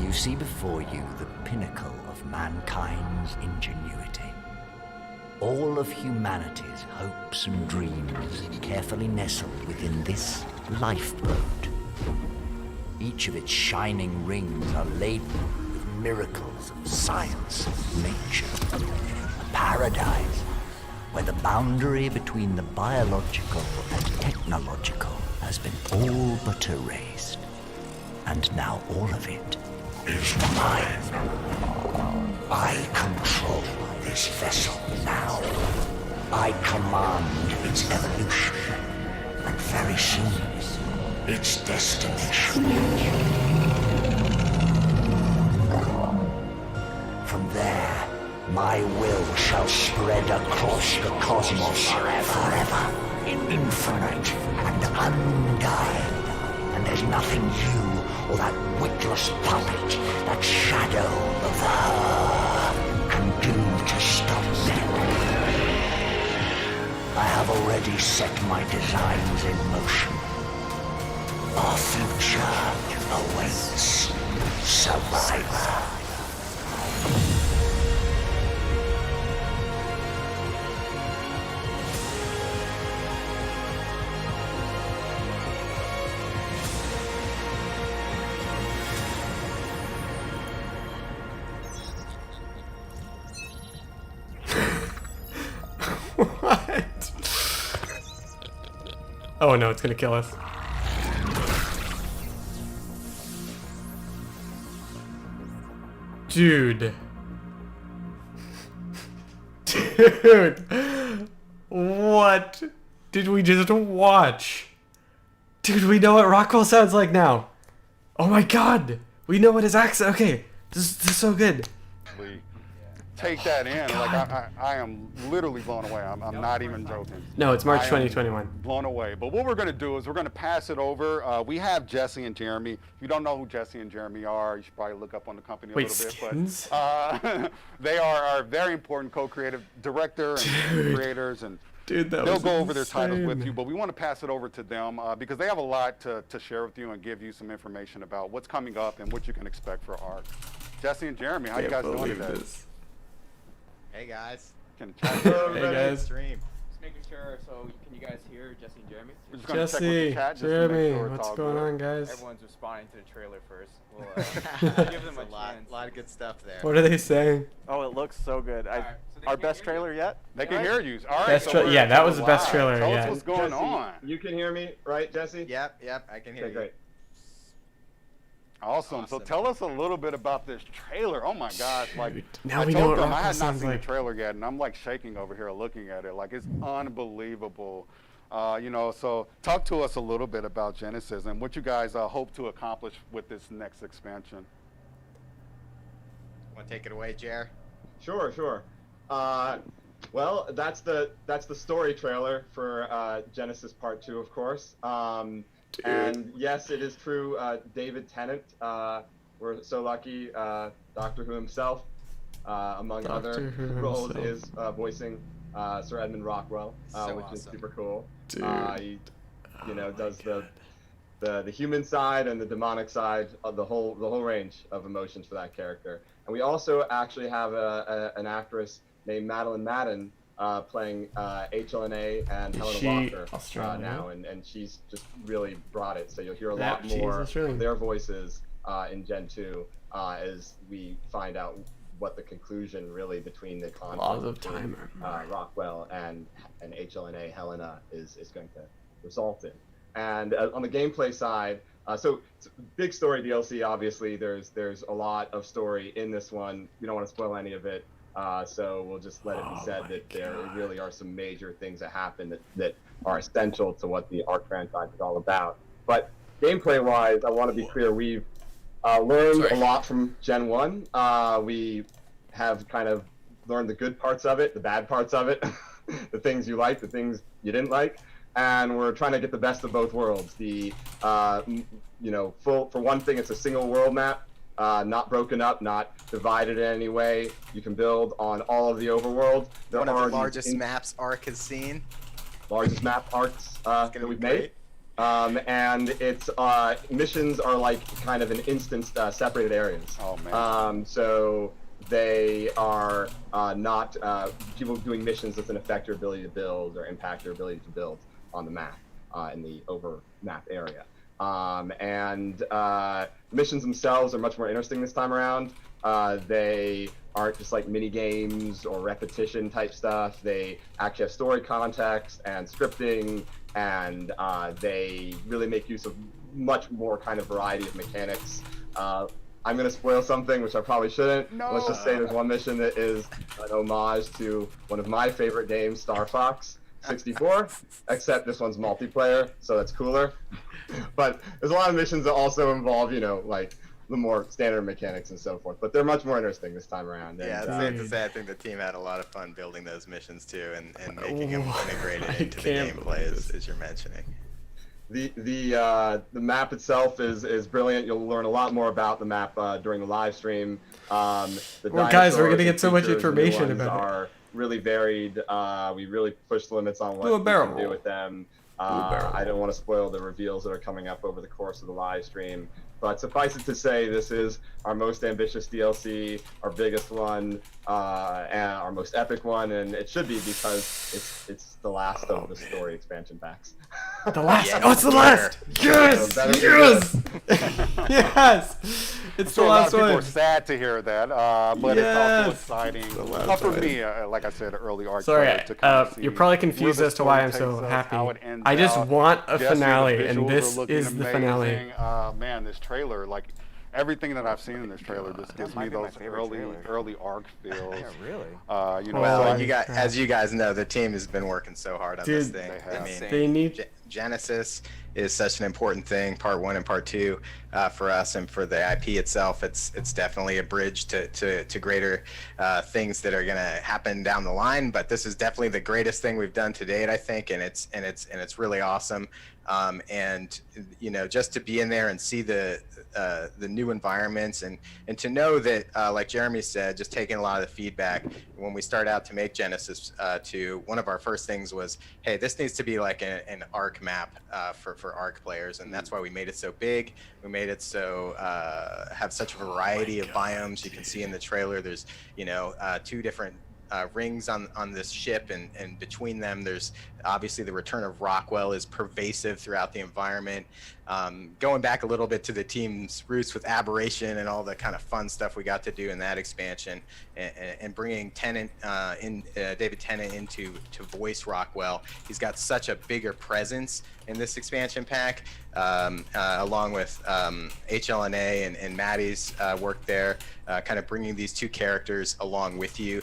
You see before you the pinnacle of mankind's ingenuity. All of humanity's hopes and dreams carefully nestled within this lifeboat. Each of its shining rings are laden with miracles of science and nature. A paradise where the boundary between the biological and technological has been all but erased. And now all of it is mine. I control this vessel now. I command its evolution, and very soon, its destination. From there, my will shall spread across the cosmos forever, infinite and undying. And there's nothing you or that witless puppet, that shadow of her, can do to stop me. I have already set my designs in motion. Our future awaits, survivor. What? Oh no, it's gonna kill us. Dude. Dude. What did we just watch? Dude, we know what Rockwell sounds like now. Oh my god. We know what his accent. Okay. This is so good. Take that in. Like I am literally blown away. I'm not even joking. No, it's March I am 2021. Blown away. But what we're going to do is we're going to pass it over. We have Jesse and Jeremy. If you don't know who Jesse and Jeremy are, you should probably look up on the company a Wait, little skins? bit. But they are our very important co-creative director and creators, and Dude, that they'll was go over their titles with insane. you. But we want to pass it over to them because they have a lot to share with you and give you some information about what's coming up and what you can expect for ARK. Jesse and Jeremy, how you guys doing Believe today? this. Hey guys. Can chat Hey guys. Stream. Just making sure. So can you guys hear Jesse and Jeremy? We're just gonna check with the Jesse, chat just to make Jeremy, sure it's what's all going good. on, guys? Everyone's responding to the trailer first. We'll give them a chance. lot of good stuff there. What are they saying? Oh, it looks so good. Alright, so they Our can't best hear you. trailer yet? They can hear you. All right. Best so tra- we're- yeah, that we're was the best live. trailer, Tell yeah. us what's going Jesse, on. You can hear me, right, Jesse? Yep, I can hear Okay, you. great. Awesome. So Awesome. tell us a little bit about this trailer. Oh my gosh! Like Dude, now I we know told what them I Rockwell had not sounds seen like. the trailer yet, and I'm like shaking over here looking at it. Like it's unbelievable. So talk to us a little bit about Genesis and what you guys hope to accomplish with this next expansion. Want to take it away, Jer? Sure. Well, that's the story trailer for Genesis Part 2, of course. And yes, it is true. David Tennant, we're so lucky. Doctor Who himself, among Doctor other Who roles, himself. is voicing Sir Edmund Rockwell, So which is awesome. super cool. Dude. He, does the human side and the demonic side of the whole range of emotions for that character. And we also actually have an actress named Madeline Madden playing HLNA and Is Helena she Walker Australian? now, and she's just really brought it. So you'll hear a Yeah, lot she's more Australian. of their voices in Gen 2 as we find out what the conclusion really between the conflict Laws of between, time are Rockwell and HLNA Helena is going to result in. And on the gameplay side, so it's a big story DLC. Obviously, there's a lot of story in this one. We don't want to spoil any of it, so we'll just let it be said that there really are some major things that happen that are essential to what the ARK franchise is all about. But gameplay-wise, I want to be clear. We've learned a lot from Gen 1. We have kind of learned the good parts of it, the bad parts of it, the things you like, the things you didn't like. And we're trying to get the best of both worlds. For one thing, it's a single world map, not broken up, not divided in any way. You can build on all of the overworld. There One of are the these largest maps ARK has seen. largest map arcs gonna that be we've great. made. And it's missions are like kind of in instanced separated areas. Oh man. So they are not people doing missions that can affect your ability to build or impact your ability to build on the map in the over map area. Missions themselves are much more interesting this time around. They aren't just like mini games or repetition type stuff. They actually have story context and scripting, and they really make use of much more kind of variety of mechanics. I'm going to spoil something, which I probably shouldn't. No. Let's just say there's one mission that is an homage to one of my favorite games, Star Fox 64, except this one's multiplayer, so that's cooler. But there's a lot of missions that also involve, like the more standard mechanics and so forth. But they're much more interesting this time around. Yeah, And, it's safe to say I think the team had a lot of fun building those missions too, and making them I integrated into the can't gameplay believe as you're mentioning. The map itself is brilliant. You'll learn a lot more about the map during the live stream. The Well, guys, we're gonna dinosaurs get so much and features, the new information ones about it. are really varied. We really push the limits on what Do a we barrel can do roll. with them. barrel I don't want to spoil the reveals that are coming up over the course of the live stream. But suffice it to say, this is our most ambitious DLC, our biggest one, and our most epic one, and it should be because it's the last of the story expansion packs. The last. Yeah, Oh, it's the sure. last. Yes. So better Yes. Yes. It's the So a lot last of people one. are sad to hear that, but it's also Yes. exciting. The last For one. me, like I said, early ARK Sorry, trailer to kind of see you're probably where confused the as to why I'm story so takes us, how happy. it ends I just out. want a Jesse, the finale, and visuals this are looking is the finale. amazing. Man, this trailer, like, everything that I've seen in this trailer just gives me might be my those favorite trailer. early ARK feels. Yeah, really. You know, Well, so you guys, as you guys know, the team has been working so hard on this Dude, thing. they have. I mean, They need. Genesis is such an important thing, part 1 and part 2, for us and for the IP itself. It's definitely a bridge to greater things that are going to happen down the line. But this is definitely the greatest thing we've done to date, I think, and it's really awesome. And you know, just to be in there and see the new environments and to know that, like Jeremy said, just taking a lot of the feedback when we started out to make Genesis 2, one of our first things was, hey, this needs to be like an ARK map for ARK players, and that's why we made it so big. We made it so have such a variety of biomes. You can see in the trailer, there's 2 different rings on this ship, and between them there's obviously the return of Rockwell is pervasive throughout the environment. Going back a little bit to the team's roots with Aberration and all the kind of fun stuff we got to do in that expansion, and bringing David Tennant into voice Rockwell. He's got such a bigger presence in this expansion pack, along with HLNA and Maddie's work there, kind of bringing these 2 characters along with you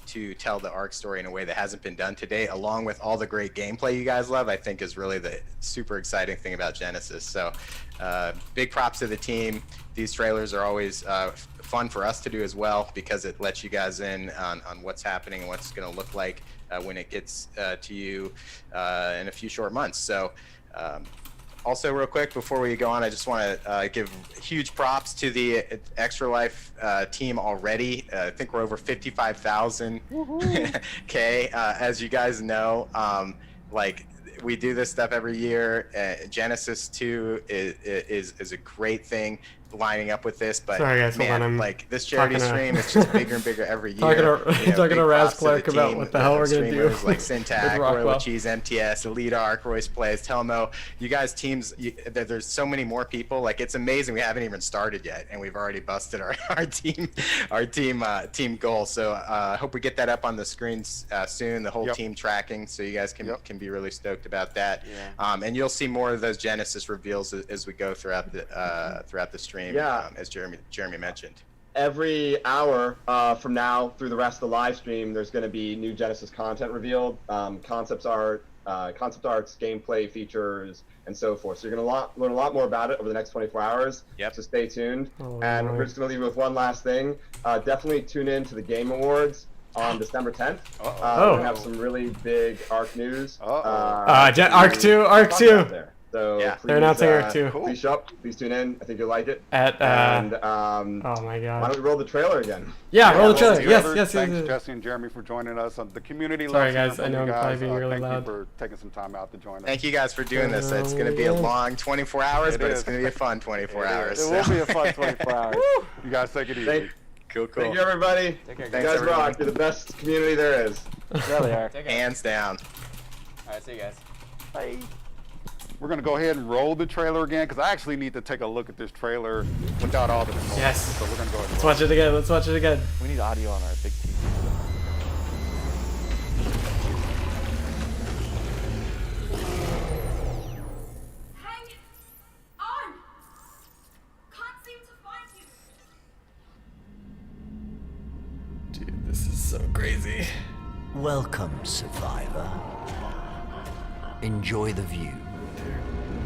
to tell the ARK story in a way that hasn't been done today, along with all the great gameplay you guys love, I think is really the super exciting thing about Genesis. So big props to the team. These trailers are always fun for us to do as well, because it lets you guys in on what's happening and what's going to look like when it gets to you in a few short months. So also, real quick, before we go on, I just want to give huge props to the Extra Life team already. I think we're over 55,000 K. As you guys know, we do this stuff every year. Genesis 2 is a great thing lining up with this, but Sorry, guys, hold man, on, like this charity talking to- stream, it's just bigger and bigger every year. Talking to Raz big props Clark the about team, what the hell we're gonna do streamers like Syntac, with Royal Rockwell. Cheese, MTS, Elite Arc, Royce Plays, Telmo. You guys teams, there's so many more people. Like, it's amazing we haven't even started yet, and we've already busted our team goal. So I hope we get that up on the screens soon. The whole team tracking, so you guys can be really stoked about that. Yeah. And you'll see more of those Genesis reveals as we go throughout the stream. Yeah. As Jeremy mentioned. Every hour from now through the rest of the live stream, there's going to be new Genesis content revealed, concept arts, gameplay features, and so forth. So you're going to learn a lot more about it over the next 24 hours. Yep. So stay tuned. Oh, And Lord. we're just going to leave you with one last thing. Definitely tune in to the Game Awards on December 10th. We're going to have some really big ARK news. ARK 2, ARK 2. There. So Yeah. please, They're announcing ARK 2. Please show up. Please tune in. I think you'll like it. At And oh my why god. don't we roll the trailer again? Yeah, roll the trailer. Well, Yes, together, yes, Thanks, yes. Jesse and Jeremy, for joining us. The community Sorry, loves hearing guys, from I know you I'm guys. probably being really thank loud. you for taking some time out to join us. Thank you guys for doing this. It's going to be a long 24 hours, It but is. it's going to be a fun 24 hours. It will be a fun 24 hours. You guys take it easy. Thank, Cool. thank you, everybody. Take care, You guys. guys everyone. rock. You're the best community there is. There they are. Take care. Hands down. All right, see you guys. Bye. We're going to go ahead and roll the trailer again, because I actually need to take a look at this trailer without all the emotion. Yes. So we're going to go ahead and Let's watch it again. Let's watch it again. We need audio on our big TV. Hang on! Can't seem to find you. Dude, this is so crazy. Welcome, survivor. Enjoy the view.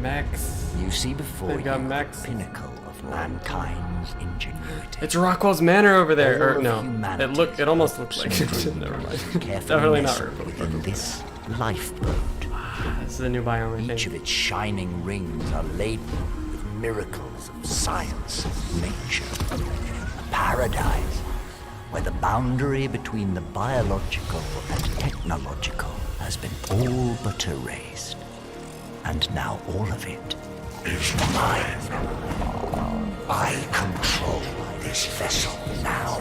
Max. You see before They've you got the Max. pinnacle of mankind's ingenuity. It's Rockwell's Manor over there. All Or of no. humanity It almost looks like hopes it. and Never mind. dreams carefully Definitely not nestled Rockwell. within this lifeboat. This is a new biome, I Each think. of its shining rings are laden with miracles of science and nature. A paradise where the boundary between the biological and technological has been all but erased. And now all of it is mine. I control this vessel now.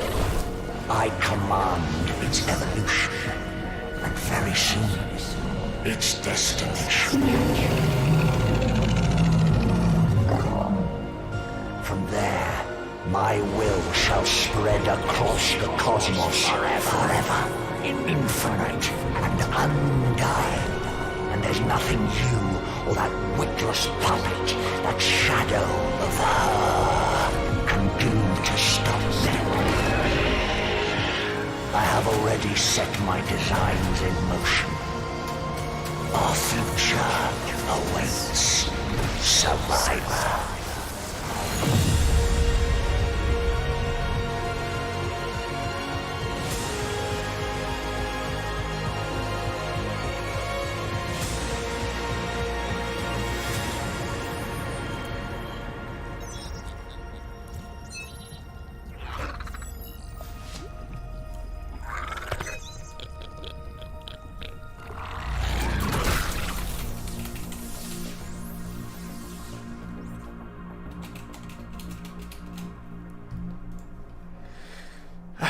I command its evolution, and very soon, its destination. From there, my will shall spread across the cosmos forever, infinite and undying. And there's nothing you or that witless puppet, that shadow of her, do to stop them? I have already set my designs in motion. Our future awaits, survivor.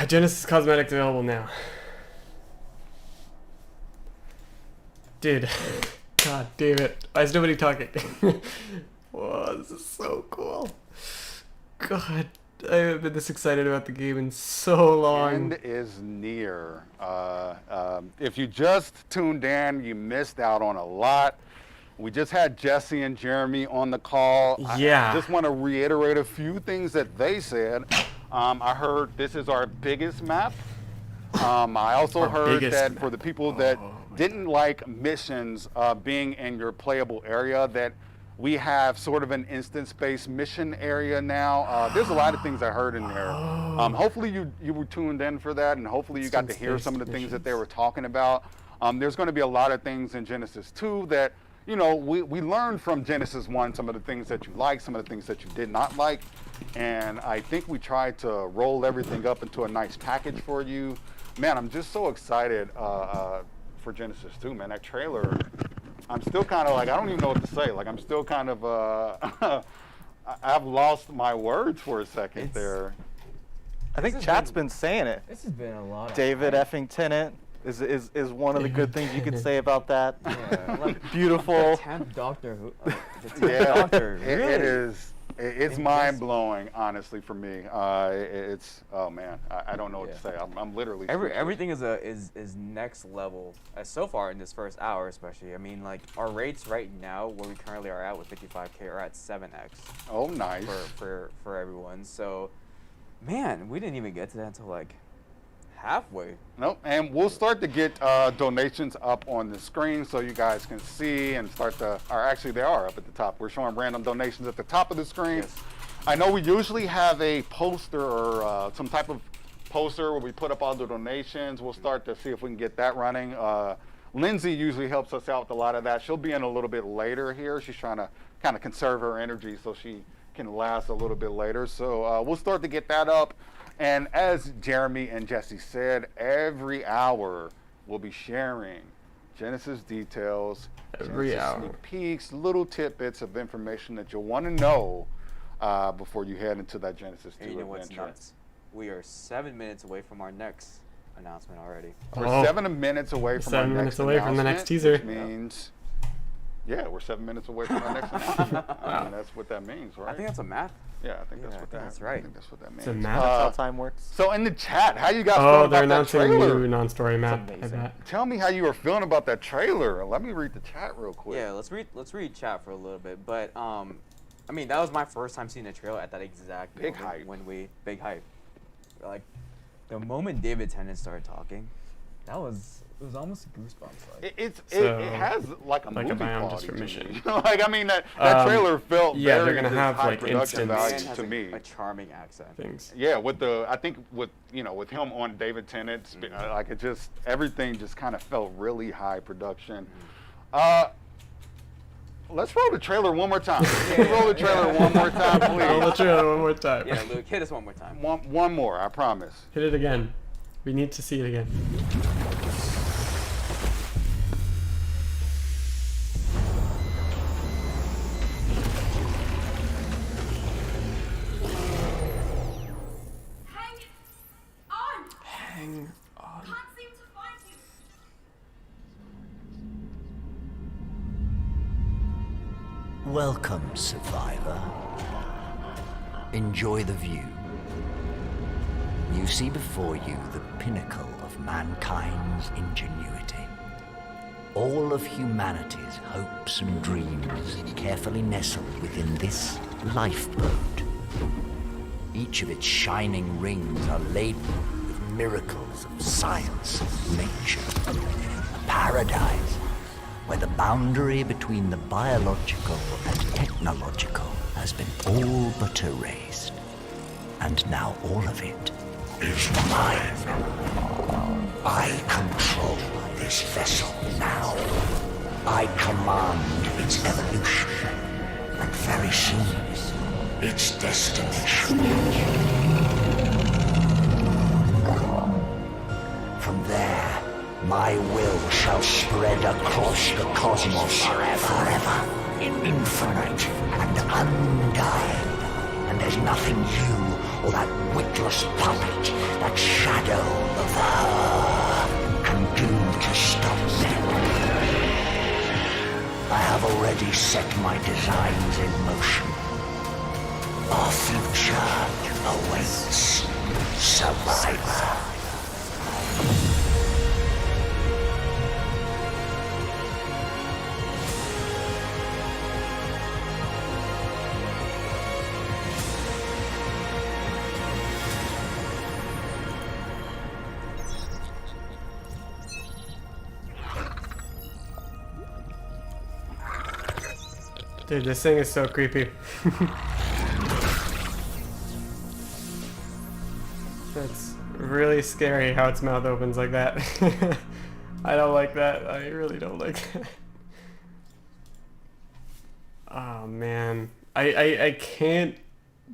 Genesis cosmetics available now. Dude, god damn it. Why is nobody talking? Whoa, this is so cool. God, I haven't been this excited about the game in so long. End is near. If you just tuned in, you missed out on a lot. We just had Jesse and Jeremy on the call. Yeah. I just want to reiterate a few things that they said. I heard this is our biggest map. I also Our heard biggest that map. for the people that didn't like missions being in your playable area, that we have sort of an instant space mission area now. There's a lot of things I heard in there. Hopefully you were tuned in for that, and hopefully you got to hear some of the things that they were talking about. There's going to be a lot of things in Genesis 2 that, you know, we learned from Genesis 1, some of the things that you liked, some of the things that you did not like. And I think we tried to roll everything up into a nice package for you. Man, I'm just so excited for Genesis 2, man. That trailer, I'm still kind of like, I don't even know what to say. Like, I'm still kind of, I've lost my words for a second there. I think chat's been saying it. This has been a lot of David effing Tennant is one of the good things you could say about that. Yeah, like Beautiful. the 10th Doctor Who. The 10th Yeah, Doctor, it really? is. It's mind blowing, honestly, for me. It's oh man, I don't know what to say. I'm literally speechless. Everything is next level. So far in this first hour, especially. I mean, like our rates right now, where we currently are at with 55K, are at 7x. Oh, nice. For everyone. So, man, we didn't even get to that until like halfway. Nope, and we'll start to get donations up on the screen so you guys can see and start to, or actually they are up at the top. We're showing random donations at the top of the screen. Yes. I know we usually have a poster or some type of poster where we put up all the donations. We'll start to see if we can get that running. Lindsay usually helps us out with a lot of that. She'll be in a little bit later here. She's trying to kind of conserve her energy so she can last a little bit later. So we'll start to get that up. And as Jeremy and Jesse said, every hour we'll be sharing Genesis details, Every Genesis hour. sneak peeks, little tidbits of information that you'll want to know before you head into that Genesis 2 And you know what's adventure. nuts? We are 7 minutes away from our next announcement already. We're Oh. 7 minutes away from our 7 next minutes away from the next announcement, teaser. Which means, yeah, we're 7 minutes away from our next announcement. I mean, that's what that means, right? I think that's a math. Yeah, I think that's Yeah, what I think that's I right. think that's what that means. It's a map. That's how time works. So in the chat, how you guys Oh, feeling they're about that announcing a trailer? new non-story map. I amazing. bet. Tell me how you were feeling about that trailer. Let me read the chat real quick. Yeah, let's read chat for a little bit. But I mean, that was my first time seeing the trailer at that exact Big moment hype. when we big hype. Like the moment David Tennant started talking, It was almost goosebumps. Like. It So, has like a like a movie biome quality just for to mission. me. Like, I mean, that trailer felt yeah, they're very gonna just have, high like, production instant value man has to me. a charming accent. Things. Yeah, with I think with with him on David Tennant, like it just everything just kind of felt really high production. Let's roll the trailer one more time. Can we roll the trailer one more time, Roll the please? trailer one more time. Yeah, Luke, hit us one more time. One more, I promise. Hit it again. We need to see it again. Hang on! Hang on. Can't seem to find you. Welcome, survivor. Enjoy the view. You see before you the pinnacle of mankind's ingenuity. All of humanity's hopes and dreams carefully nestled within this lifeboat. Each of its shining rings are laden with miracles of science and nature. A paradise where the boundary between the biological and technological has been all but erased. And now all of it is mine. I control this vessel now. I command its evolution, and very soon, its destination. From there, my will shall spread across the cosmos forever, infinite and undying. And there's nothing you or that witless puppet, that shadow of her, can do to stop me. I have already set my designs in motion. Our future awaits, survivor. Dude, this thing is so creepy. That's really scary how its mouth opens like that. I don't like that. I really don't like that. Oh man. I can't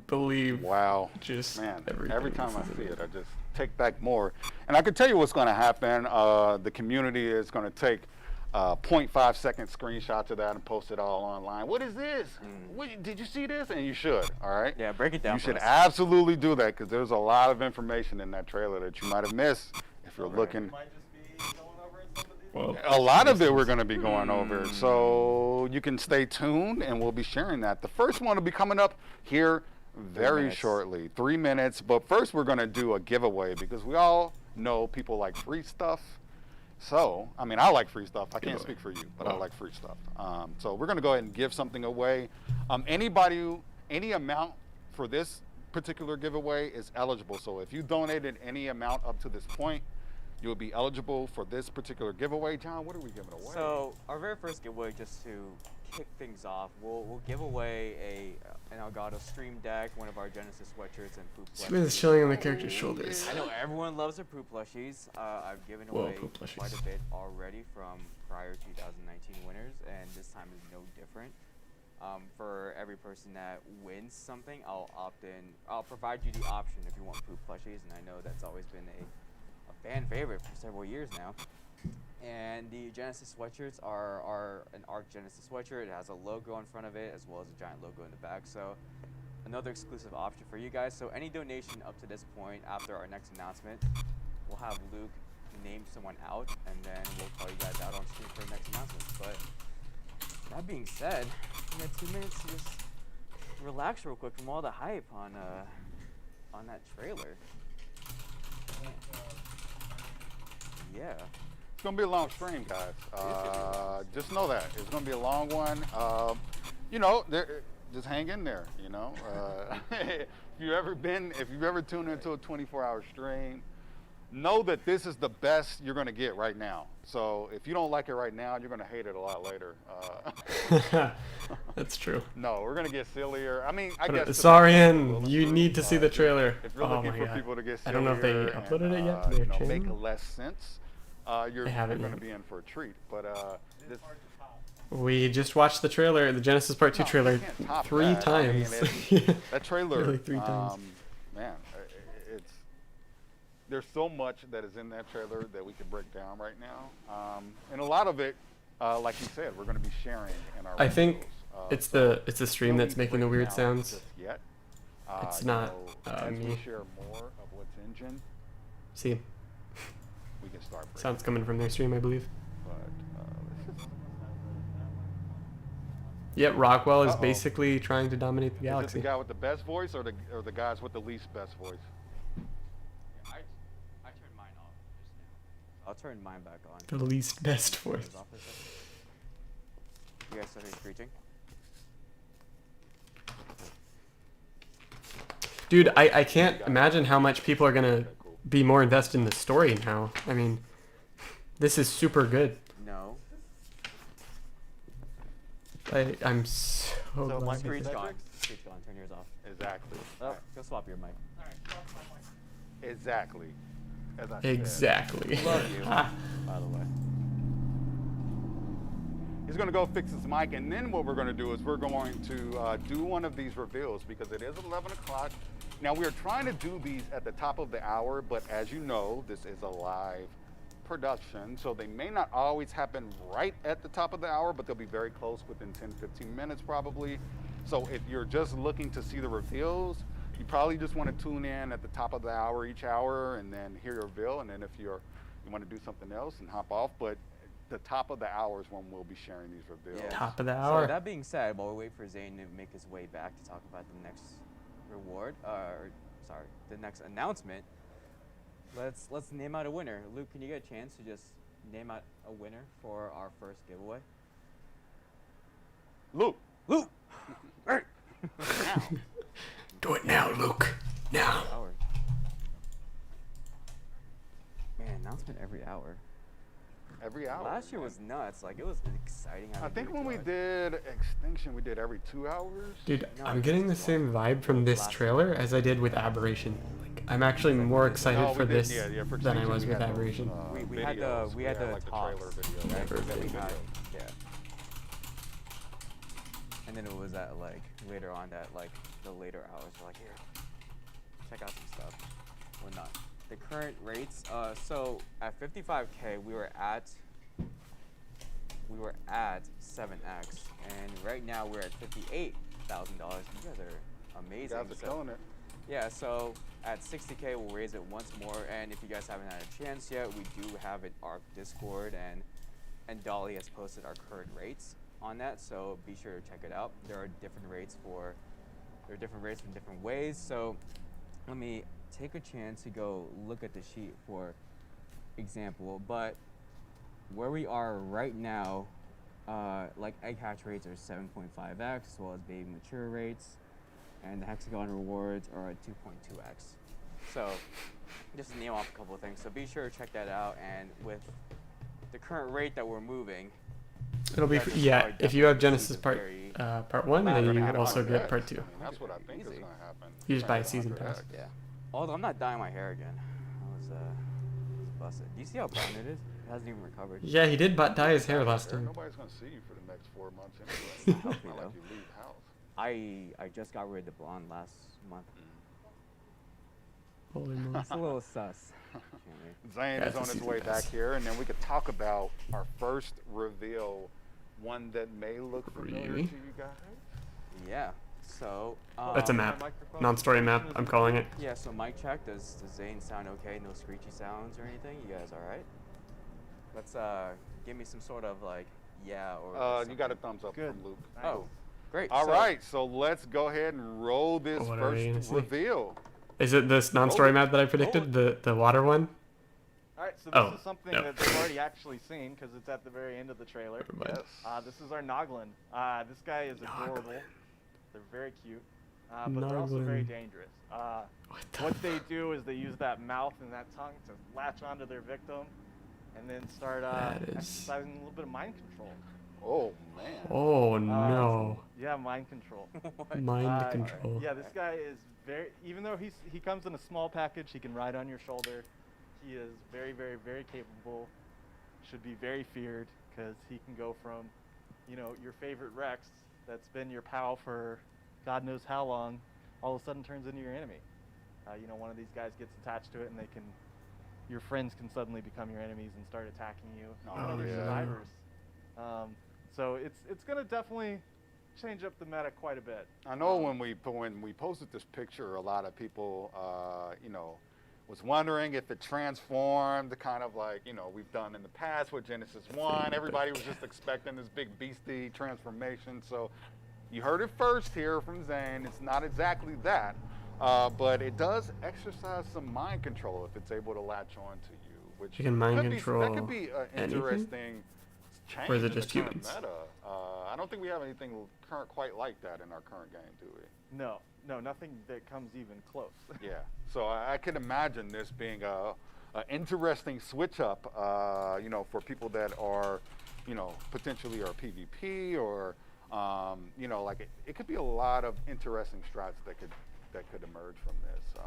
believe Wow. just Man, everything. every time I see it, I just take back more. And I can tell you what's going to happen. The community is going to take 0.5 second screenshots of that and post it all online. What is this? Did you see this? And you should, all right? Yeah, break it down You for should us. absolutely do that because there's a lot of information in that trailer that you might have missed if you're looking. Well, A lot of it we're going to be going over, so you can stay tuned and we'll be sharing that. The first one will be coming up here very minutes. shortly, 3 minutes. But first we're going to do a giveaway because we all know people like free stuff. So, I mean, I like free stuff. I can't speak for you, but I like free stuff. So we're going to go ahead and give something away. Any amount for this particular giveaway is eligible. So if you donated any amount up to this point, you'll be eligible for this particular giveaway. John, what are we giving away? So our very first giveaway, just to kick things off, we'll give away an Elgato Stream Deck, one of our Genesis sweatshirts, and poop Squid's plushies. chilling on the character's shoulders. I know everyone loves their poop plushies. I've given Whoa, away poop plushies. quite a bit already from prior 2019 winners, and this time is no different. For every person that wins something, I'll provide you the option if you want poop plushies, and I know that's always been a fan favorite for several years now. And the Genesis sweatshirts are an ARK Genesis sweatshirt. It has a logo in front of it as well as a giant logo in the back. So another exclusive option for you guys. So any donation up to this point after our next announcement, we'll have Luke name someone out, and then we'll call you guys out on stream for the next announcement. But that being said, we got 2 minutes to just relax real quick from all the hype on that trailer. Man. Yeah. It's going to be a long stream, guys. Just know that. It's going to be a long one. Just hang in there, you know. If you've ever tuned into a 24-hour stream, know that this is the best you're going to get right now. So if you don't like it right now, you're going to hate it a lot later. That's true. No, we're going to get sillier. I mean, I But guess. Sarian, you need to see the trailer. If you're Oh looking my for god. people to get I don't know if they sillier uploaded and, it yet to their make channel. less sense, you're haven't going to yet. be in for a treat. But this. We just watched the trailer, the Genesis Part 2 No, trailer, you can't top 3 that. I mean, times. that trailer, Really 3 times. man, there's so much that is in that trailer that we can break down right now, and a lot of it, like you said, we're going to be sharing in our. I think videos. it's the stream that's making the weird sounds. Just yet. It's not, as we me. share more of what's engine, See, we can start. breaking sounds coming from their stream, I believe. But, let's just- Yep, Rockwell is Uh-oh. basically trying to dominate the Is it galaxy. the guy with the best voice or the guys with the least best voice? I turned mine off just now. I'll turn mine back on. The least best voice. Turn it off for a second. You guys still hear screeching? Dude, I can't imagine how much people are gonna Okay, cool. be more invested in the story now. I mean, this is super good. No. I'm so So glad. my Screech Metrics? gone. Screech gone. Turn yours off. Exactly. Oh. Alright, go swap your mic. Exactly. As I said. Exactly. Love you, by the way. He's going to go fix his mic, and then what we're going to do is we're going to do one of these reveals because it is 11 o'clock. Now, we are trying to do these at the top of the hour, but as you know, this is a live production, so they may not always happen right at the top of the hour, but they'll be very close within 10, 15 minutes probably. So if you're just looking to see the reveals, you probably just want to tune in at the top of the hour each hour and then hear your reveal, and then if you want to do something else and hop off, but the top of the hour is when we'll be sharing these reveals. Yeah. Top of the So hour. that being said, while we wait for Zane to make his way back to talk about the next reward, the next announcement, let's name out a winner. Luke, can you get a chance to just name out a winner for our first giveaway? Luke. Luke. Now. Do it now, Luke. Now. Hour. Man, announcement every hour. Every hour. Last year was nuts. Like it was exciting. I having think to when do we it. did Extinction, we did every 2 hours. Dude, No, I'm it's getting the just same vibe from this trailer as I did with Aberration. Like, I'm actually more excited No, we for did- this yeah, for than I Extinction, was we with had those, Aberration. we had the videos. we had the like the talks, trailer videos. right, Never that we video. had, yeah. And then it was at like later on that like the later hours. We're like, here, check out some stuff, whatnot. The current rates. So at 55K, we were at 7x, and right now we're at $58,000. You guys are amazing. You guys are So- killing it. yeah, so at 60K, we'll raise it once more. And if you guys haven't had a chance yet, we do have an ARK Discord, and Dolly has posted our current rates on that. So be sure to check it out. There are different rates in different ways. So let me take a chance to go look at the sheet for example. But where we are right now, like egg hatch rates are 7.5x, as well as baby mature rates. And the hexagon rewards are at 2.2x. So just to name off a couple of things. So be sure to check that out. And with the current rate that we're moving, It'll be, you guys are yeah, probably if you have definitely Genesis see part, very- part 1, We're then gonna you hit could also 100X. get part 2. I mean, that's what I think is Easy. going to happen. You just buy a Right, season 100X. pass. yeah. Although I'm not dyeing my hair again. I was busted. Do you see how brown it is? It hasn't even recovered. Yeah, he did dye his hair last time. Nobody's going to see you for the next 4 months anyway. Help It's me, not though. like you leave house. I just got rid of the blonde last month. Holy moly. It's a little sus. Can't Zane Yeah, is it's a on his season way pass. back here, and then we could talk about our first reveal, one that may look familiar Really? to you guys. wait. Yeah. So That's a map. Non-story map, I'm calling it. Yeah, so mic check. Does Zane sound okay? No screechy sounds or anything? You guys all right? Let's give me some sort of like yeah or. You got a something. thumbs up Good. from Luke. Oh, great. All so, right, so let's go ahead and roll this What are we gonna first see? reveal. Is it this non-story map that I predicted? The water one? All right, so this Oh, is something no. that they've already actually seen because it's at the very end of the trailer. Never mind. Yes. This is our Nogglin. This guy is adorable. They're very cute, but they're also Nogglin. very dangerous. What What they do is they use that mouth and that tongue to latch onto their victim, and then start That is- exercising a little bit of mind control. Oh, man. Oh no. Yeah, mind control. Mind Uh, control. Yeah, this guy is very. Even though he comes in a small package, he can ride on your shoulder. He is very, very, very capable. Should be very feared because he can go from, your favorite Rex that's been your pal for God knows how long, all of a sudden turns into your enemy. One of these guys gets attached to it, and your friends can suddenly become your enemies and start attacking you. Oh, Other yeah. survivors. So it's gonna definitely change up the meta quite a bit. I know when we posted this picture, a lot of people, was wondering if it transformed, kind of like we've done in the past with Genesis 1. Everybody was just expecting this big beastie transformation. So you heard it first here from Zane. It's not exactly that, but it does exercise some mind control if it's able to latch on to you, which You can mind could be, that control could be an anything? interesting change Or is it in the just current humans? meta. I I don't think we have anything current quite like that in our current game, do we? No, nothing that comes even close. Yeah. So I can imagine this being a interesting switch up, you know, for people that are, you know, potentially are PvP or, you know, like it could be a lot of interesting strats that could emerge from this.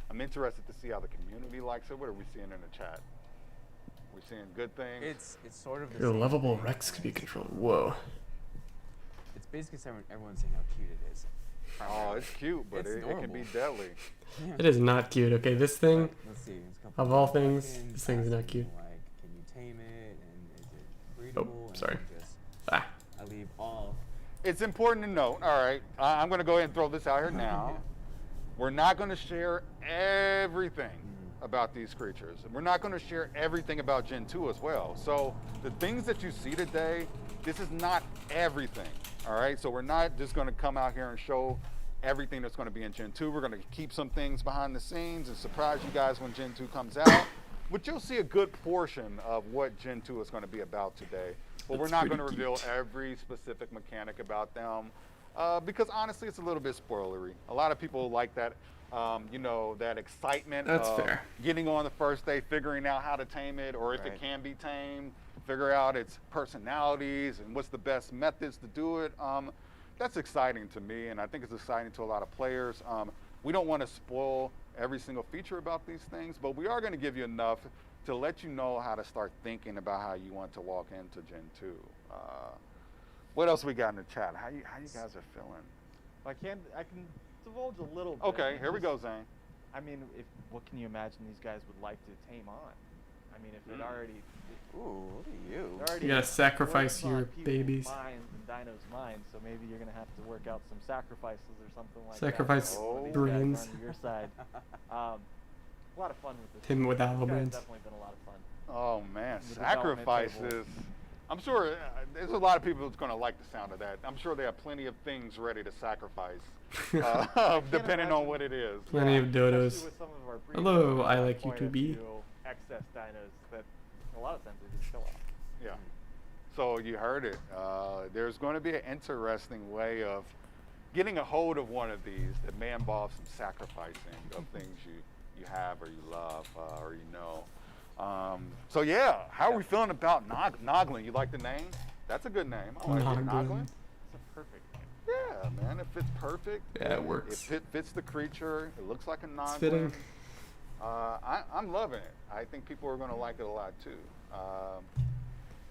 I'm interested to see how the community likes it. What are we seeing in the chat? We're seeing good things. It's sort of the Your same lovable thing Rex could be as- controlled. Whoa. It's basically everyone's saying how cute it is. Oh, it's cute, but It's it can be adorable. deadly. It is not cute. Okay, this thing, Let's see. There's a couple of all of things, questions this thing's not asking, cute. Like, can you tame it? And is it breedable? And sorry. just- Ah. I leave all. It's important to note, all right, I'm going to go ahead and throw this out here now. We're not going to share everything about these creatures. We're not going to share everything about Gen 2 as well. So the things that you see today, this is not everything, all right? So we're not just going to come out here and show everything that's going to be in Gen 2. We're going to keep some things behind the scenes and surprise you guys when Gen 2 comes out. But you'll see a good portion of what Gen 2 is going to be about today. But we're That's not going to pretty reveal cute. every specific mechanic about them because honestly, it's a little bit spoilery. A lot of people like that, you know, that excitement That's of fair. getting on the first day, figuring out how to tame it, or if Right. it can be tamed, figure out its personalities and what's the best methods to do it. That's exciting to me, and I think it's exciting to a lot of players. We don't want to spoil every single feature about these things, but we are going to give you enough to let you know how to start thinking about how you want to walk into Gen 2. What else we got in the chat? How you guys are feeling? I can divulge a little bit. Okay, here we go, Just- Zane. I mean, what can you imagine these guys would like to tame on? I mean, if it already, Ooh, look at you. it already You gotta sacrifice works on your people's babies. minds and Dinos' minds, so maybe you're gonna have to work out some sacrifices or something like Sacrifice that. for these guys brains. on your side. A lot of fun with this. Him with This hollow guy's brains. definitely been a lot of fun. Oh man, The development table. sacrifices. I'm sure there's a lot of people that's going to like the sound of that. I'm sure they have plenty of things ready to sacrifice, depending on imagine. what it is. Plenty of Especially dodos. with some of our Hello, breeders, I they like you point to us be. excess dinos that a lot of times they just kill off. Yeah. So you heard it. There's going to be an interesting way of getting a hold of one of these that may involve some sacrificing of things you have or you love or you know. So yeah, how are we feeling about Nogglin? You like the name? That's a good name. I like it. Nogglin. Nogglin? It's a perfect name. Yeah, man, it fits perfect. Yeah, it works. It fits the creature. It looks like a Nogglin. fitting. I'm loving it. I think people are going to like it a lot too.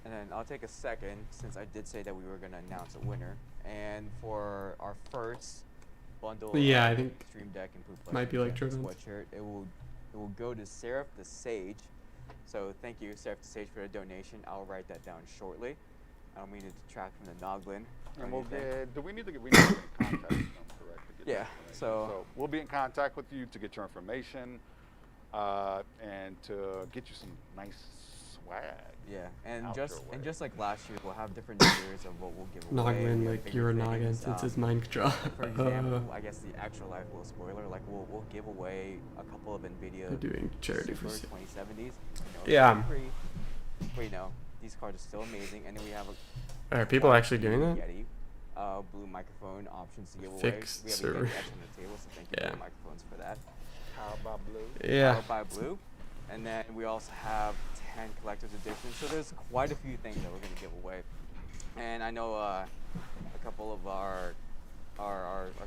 And then I'll take a second, since I did say that we were going to announce a winner. And for our first bundle Yeah, of I think Stream Deck and Poop might be like Jordan's. sweatshirt, it will go to Seraph the Sage. So thank you, Seraph the Sage, for the donation. I'll write that down shortly. I don't mean to detract from the Nogglin. or And we'll anything. get, we need to get in contact with them, correct? To get Yeah, that information. so- we'll be in contact with you to get your information and to get you some nice swag. Yeah, and out just your way. and just like last year, we'll have different tiers of what we'll give away. Nogglin, We have like bigger you're a things, noggin since it's mind control. For example, I guess the actual life little spoiler, like we'll give away a couple of NVIDIA They're doing charity for Super 2070s. You know, Yeah. it's free, but you know, these cards are still amazing, and then we have a Are people actually doing that? Yeti, blue microphone options to give away. Fix We have server. a Yeti X on the table, so thank you Yeah. Blue Microphones for that. How about blue? Yeah. Powered by Blue. And then we also have 10 collector's editions. So there's quite a few things that we're going to give away. And I know a couple of our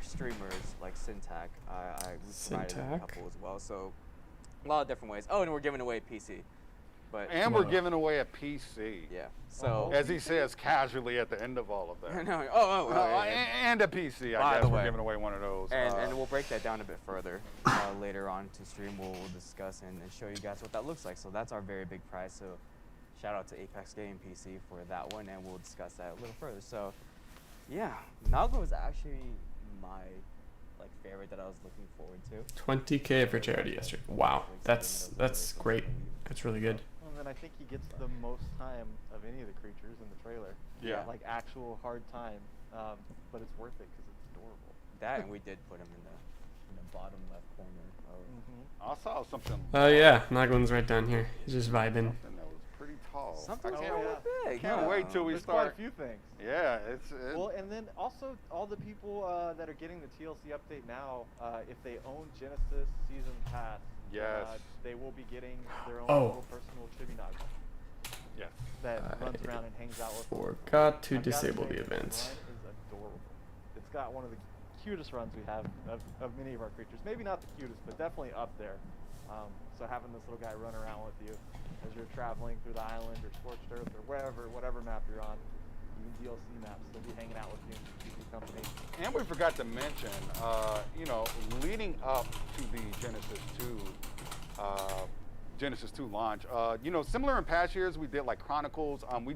streamers, like Syntac, we provided them a Syntac? couple as well. So a lot of different ways. Oh, and we're giving away a PC. But And we're giving away a PC. yeah. So As he says casually at the end of all of that. no, And a PC, I By guess the we're way. giving away one of those. And we'll break that down a bit further later on to stream. We'll discuss and show you guys what that looks like. So that's our very big prize. So shout out to Apex Game PC for that one, and we'll discuss that a little further. So yeah, Nogglin was actually my favorite that I was looking forward to. 20K for charity yesterday. Wow, that's great. That's really good. And then I think he gets the most time of any of the creatures in the trailer. Yeah. Like actual hard time, but it's worth it because it's adorable. That, and we did put him in the bottom left corner of I saw something. Oh yeah, Nogglin's right down here. He's just vibing. Something that was pretty Oh, Something's I Oh, can't, yeah. big. can't huh? wait till we There's quite a start. few things. Yeah, it's Well, and then also all the people that are getting the TLC update now, if they own Genesis Season Pass, Yes. they will be getting their own Oh. little personal chibi Nogglin yes. that runs around and hangs out with them. Forgot to I've gotta disable say, the this events. run is adorable. It's got one of the cutest runs we have of many of our creatures. Maybe not the cutest, but definitely up there. So having this little guy run around with you as you're traveling through the island or Scorched Earth or whatever map you're on, even DLC maps, they'll be hanging out with you and keep you company. And we forgot to mention, you know, leading up to the Genesis 2 launch, you know, similar in past years, we did like Chronicles. We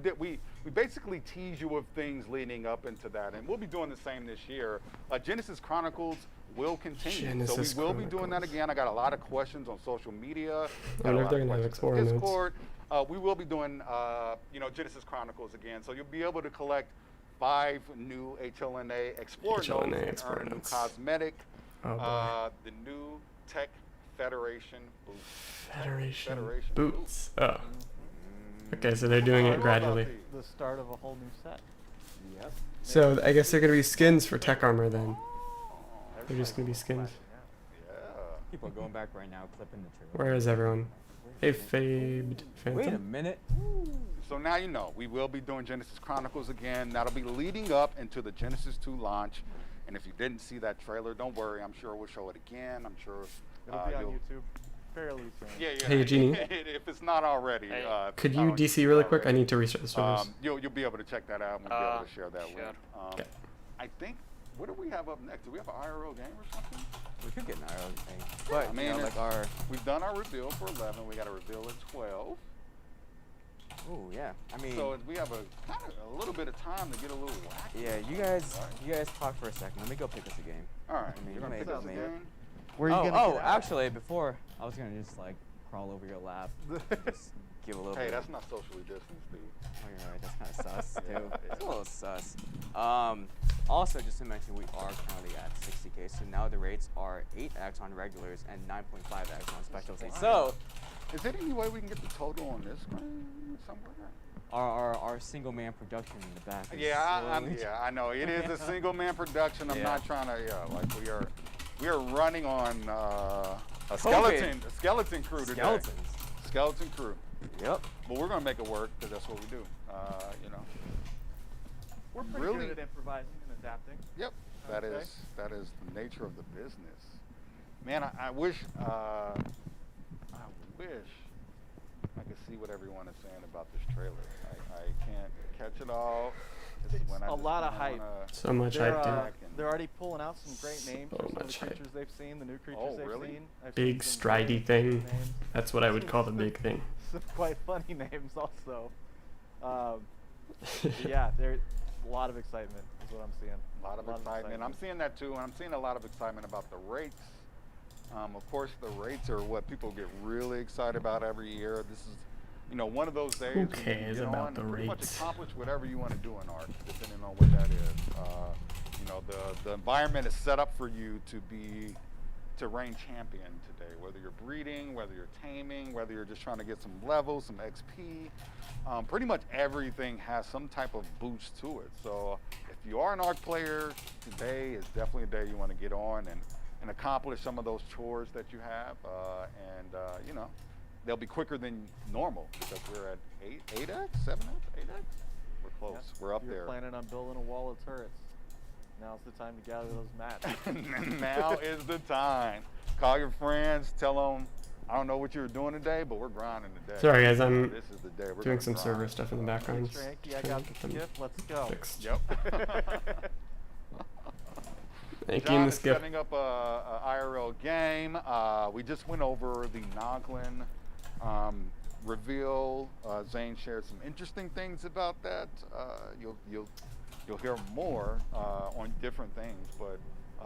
basically tease you with things leading up into that, and we'll be doing the same this year. Genesis Chronicles will continue, Genesis so we will be doing that Chronicles. again. I got a lot of questions on social media. I got a wonder if lot they're of gonna have questions on Explorer modes. Discord. We will be doing, you know, Genesis Chronicles again, so you'll be able to collect 5 new HLNA Explorer HLNA nodes and Explorer earn a new nodes. cosmetic. Oh, boy. The new Tech Federation boots. Federation Federation boots. Oh. Okay, so they're doing I it don't know about gradually. these. The start of a whole new set. Yep. So I guess they're gonna be skins for tech armor then. They're just gonna be Everybody's skins. Yeah. People are going back right now, clipping the trailer. Where is everyone? Hey, Fabed Wait a Phantom. minute. So now you know, we will be doing Genesis Chronicles again. That'll be leading up into the Genesis 2 launch. And if you didn't see that trailer, don't worry. I'm sure we'll show it again. I'm sure It'll be on you'll- YouTube fairly soon. Yeah, yeah. Hey, Genie. If it's not already. if Could it's not you on DC YouTube really quick? I already, need to restart the servers. You'll be able to check that out and we'll be able to share that link. Okay. I think, what do we have up next? Do we have an IRL game or something? We could get an IRL thing. But, I mean, you know, like our. We've done our reveal for 11. We got a reveal at 12. Oh, yeah. I mean. So we have a little bit of time to get a little wacky. Yeah, you guys talk for a second. Let me go pick us a game. All right. I mean, You're you gonna may pick go us a make- game? Where are you gonna Oh, get out? actually, before I was gonna just like crawl over your lap, just give a little Hey, bit. that's not socially distanced, dude. Oh, you're right. That's kind of sus too. Yeah, It's a yeah. little sus. Also, just to mention, we are currently at 60K. So now the rates are 8x on regulars and 9.5x on specialty. So Is there any way we can get the total on this screen somewhere? our single man production in the back. Is slowly- Yeah, I know. It is a single man production. I'm Yeah. not trying to, like we are running on a COVID. skeleton crew today. Skeletons. Skeleton crew. Yep. But we're gonna make it work because that's what we do. You know. We're pretty Really? good at improvising and adapting. Yep. Okay. That is the nature of the business. Man, I wish I could see what everyone is saying about this trailer. I can't catch it all. It's when I a just lot of kinda hype. wanna- So much They're, hype, uh, dude. they're already pulling out some great names So for some of the much hype. creatures they've seen, the new creatures Oh, they've really? seen. I've Big seen some stridey very thing. cool names. That's what I would call the big thing. Some quite funny names also. But yeah, there's a lot of excitement is what I'm seeing. A lot of excitement. I'm seeing that too, and I'm seeing a lot of excitement about the rates. Of course, the rates are what people get really excited about every year. This is, you know, one of those days when you can cares get about on the and pretty much rates? accomplish whatever you want to do in ARK, depending on what that is. You know, the environment is set up for you to reign champion today, whether you're breeding, whether you're taming, whether you're just trying to get some levels, some XP. Pretty much everything has some type of boost to it. So if you are an ARK player, today is definitely a day you want to get on and accomplish some of those chores that you have. You know, they'll be quicker than normal because we're at 8x, 7x, 8x. We're close. Yeah. We're up You're there. planning on building a wall of turrets. Now's the time to gather those mats. Now is the time. Call your friends. Tell them, I don't know what you were doing today, but we're grinding today. Sorry, guys, I'm This is the day we're doing gonna some server grind. stuff in the background. Mr. Hanky, I Trying got to get the them gift. Let's go. fixed. Yep. Thank you, John the is skip. setting up a IRL game. We just went over the Nogglin reveal. Zane shared some interesting things about that. You'll hear more on different things, but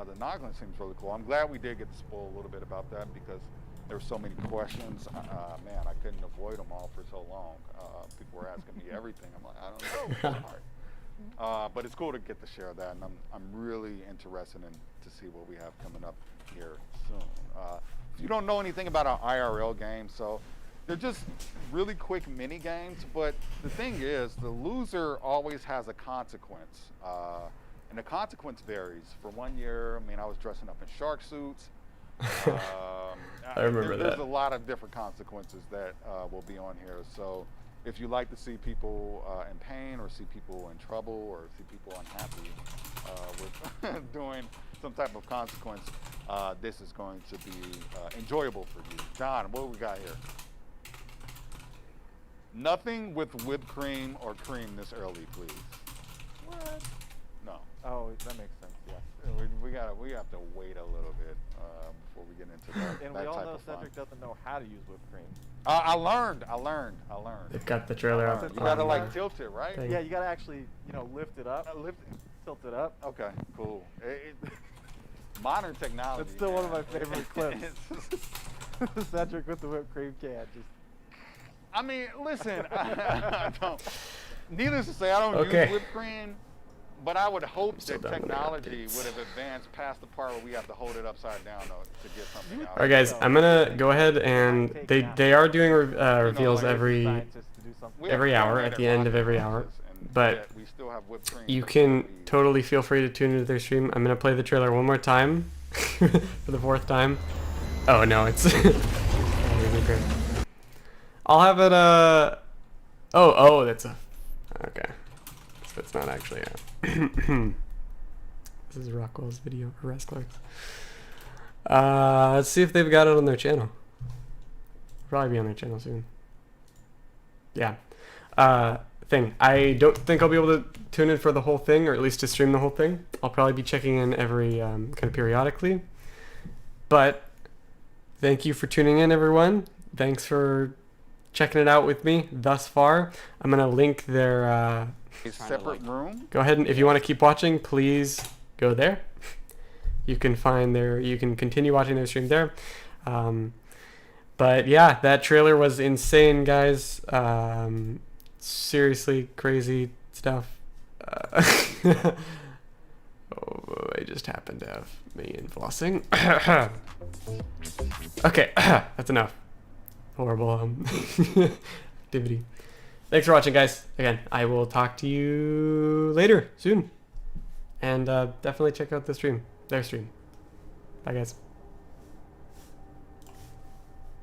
the Nogglin seems really cool. I'm glad we did get to spoil a little bit about that because there were so many questions. Man, I couldn't avoid them all for so long. People were asking me everything. I'm like, I don't know. It's hard. But it's cool to get to share that, and I'm really interested in to see what we have coming up here soon. If you don't know anything about our IRL game, so they're just really quick mini games. But the thing is, the loser always has a consequence, and the consequence varies. For 1 year, I mean, I was dressing up in shark suits. I remember There's that. a lot of different consequences that will be on here. So if you like to see people in pain, or see people in trouble, or see people unhappy with doing some type of consequence, this is going to be enjoyable for you. John, what do we got here? Nothing with whipped cream or cream this early, please. What? No. Oh, that makes sense. Yeah. We have to wait a little bit before we get into that. And that we all type know of fun. Cedric doesn't know how to use whipped cream. I learned. They've got the trailer up. You gotta on like the tilt it, right? thing. Yeah, you gotta actually, lift it up, tilt it up. Okay, cool. Modern technology. That's still one of my man. favorite clips. Cedric with the whipped cream can. Just. I mean, listen. I don't. Needless to say, I don't Okay. use whipped cream, but I would hope still that done with the technology updates. would have advanced past the part where we have to hold it upside down to get something out. All right, guys, I'm gonna go ahead and they are doing reveals like every Scientists to do something. We have every hour, formatted at the end of rocket every hour, launches, and but yet we still have whipped cream you for can people to totally feel free to tune into their stream. I'm gonna play the trailer one more time for the 4th time. Oh no, it's it'll be great. I'll have it. Oh, that's a okay. So it's not actually a. This is Rockwell's video for wrestlers. Let's see if they've got it on their channel. Probably be on their channel soon. Yeah. Thing. I don't think I'll be able to tune in for the whole thing, or at least to stream the whole thing. I'll probably be checking in every kind of periodically. But thank you for tuning in, everyone. Thanks for checking it out with me thus far. I'm gonna link their. A Trying to, separate room. Go ahead and if you want to keep watching, please go there. You can continue watching their stream there. But yeah, that trailer was insane, guys. Seriously crazy stuff. Oh, I just happened to have me in flossing. Okay, that's enough. Horrible activity. Thanks for watching, guys. Again, I will talk to you later, soon. And definitely check out their stream. Bye, guys.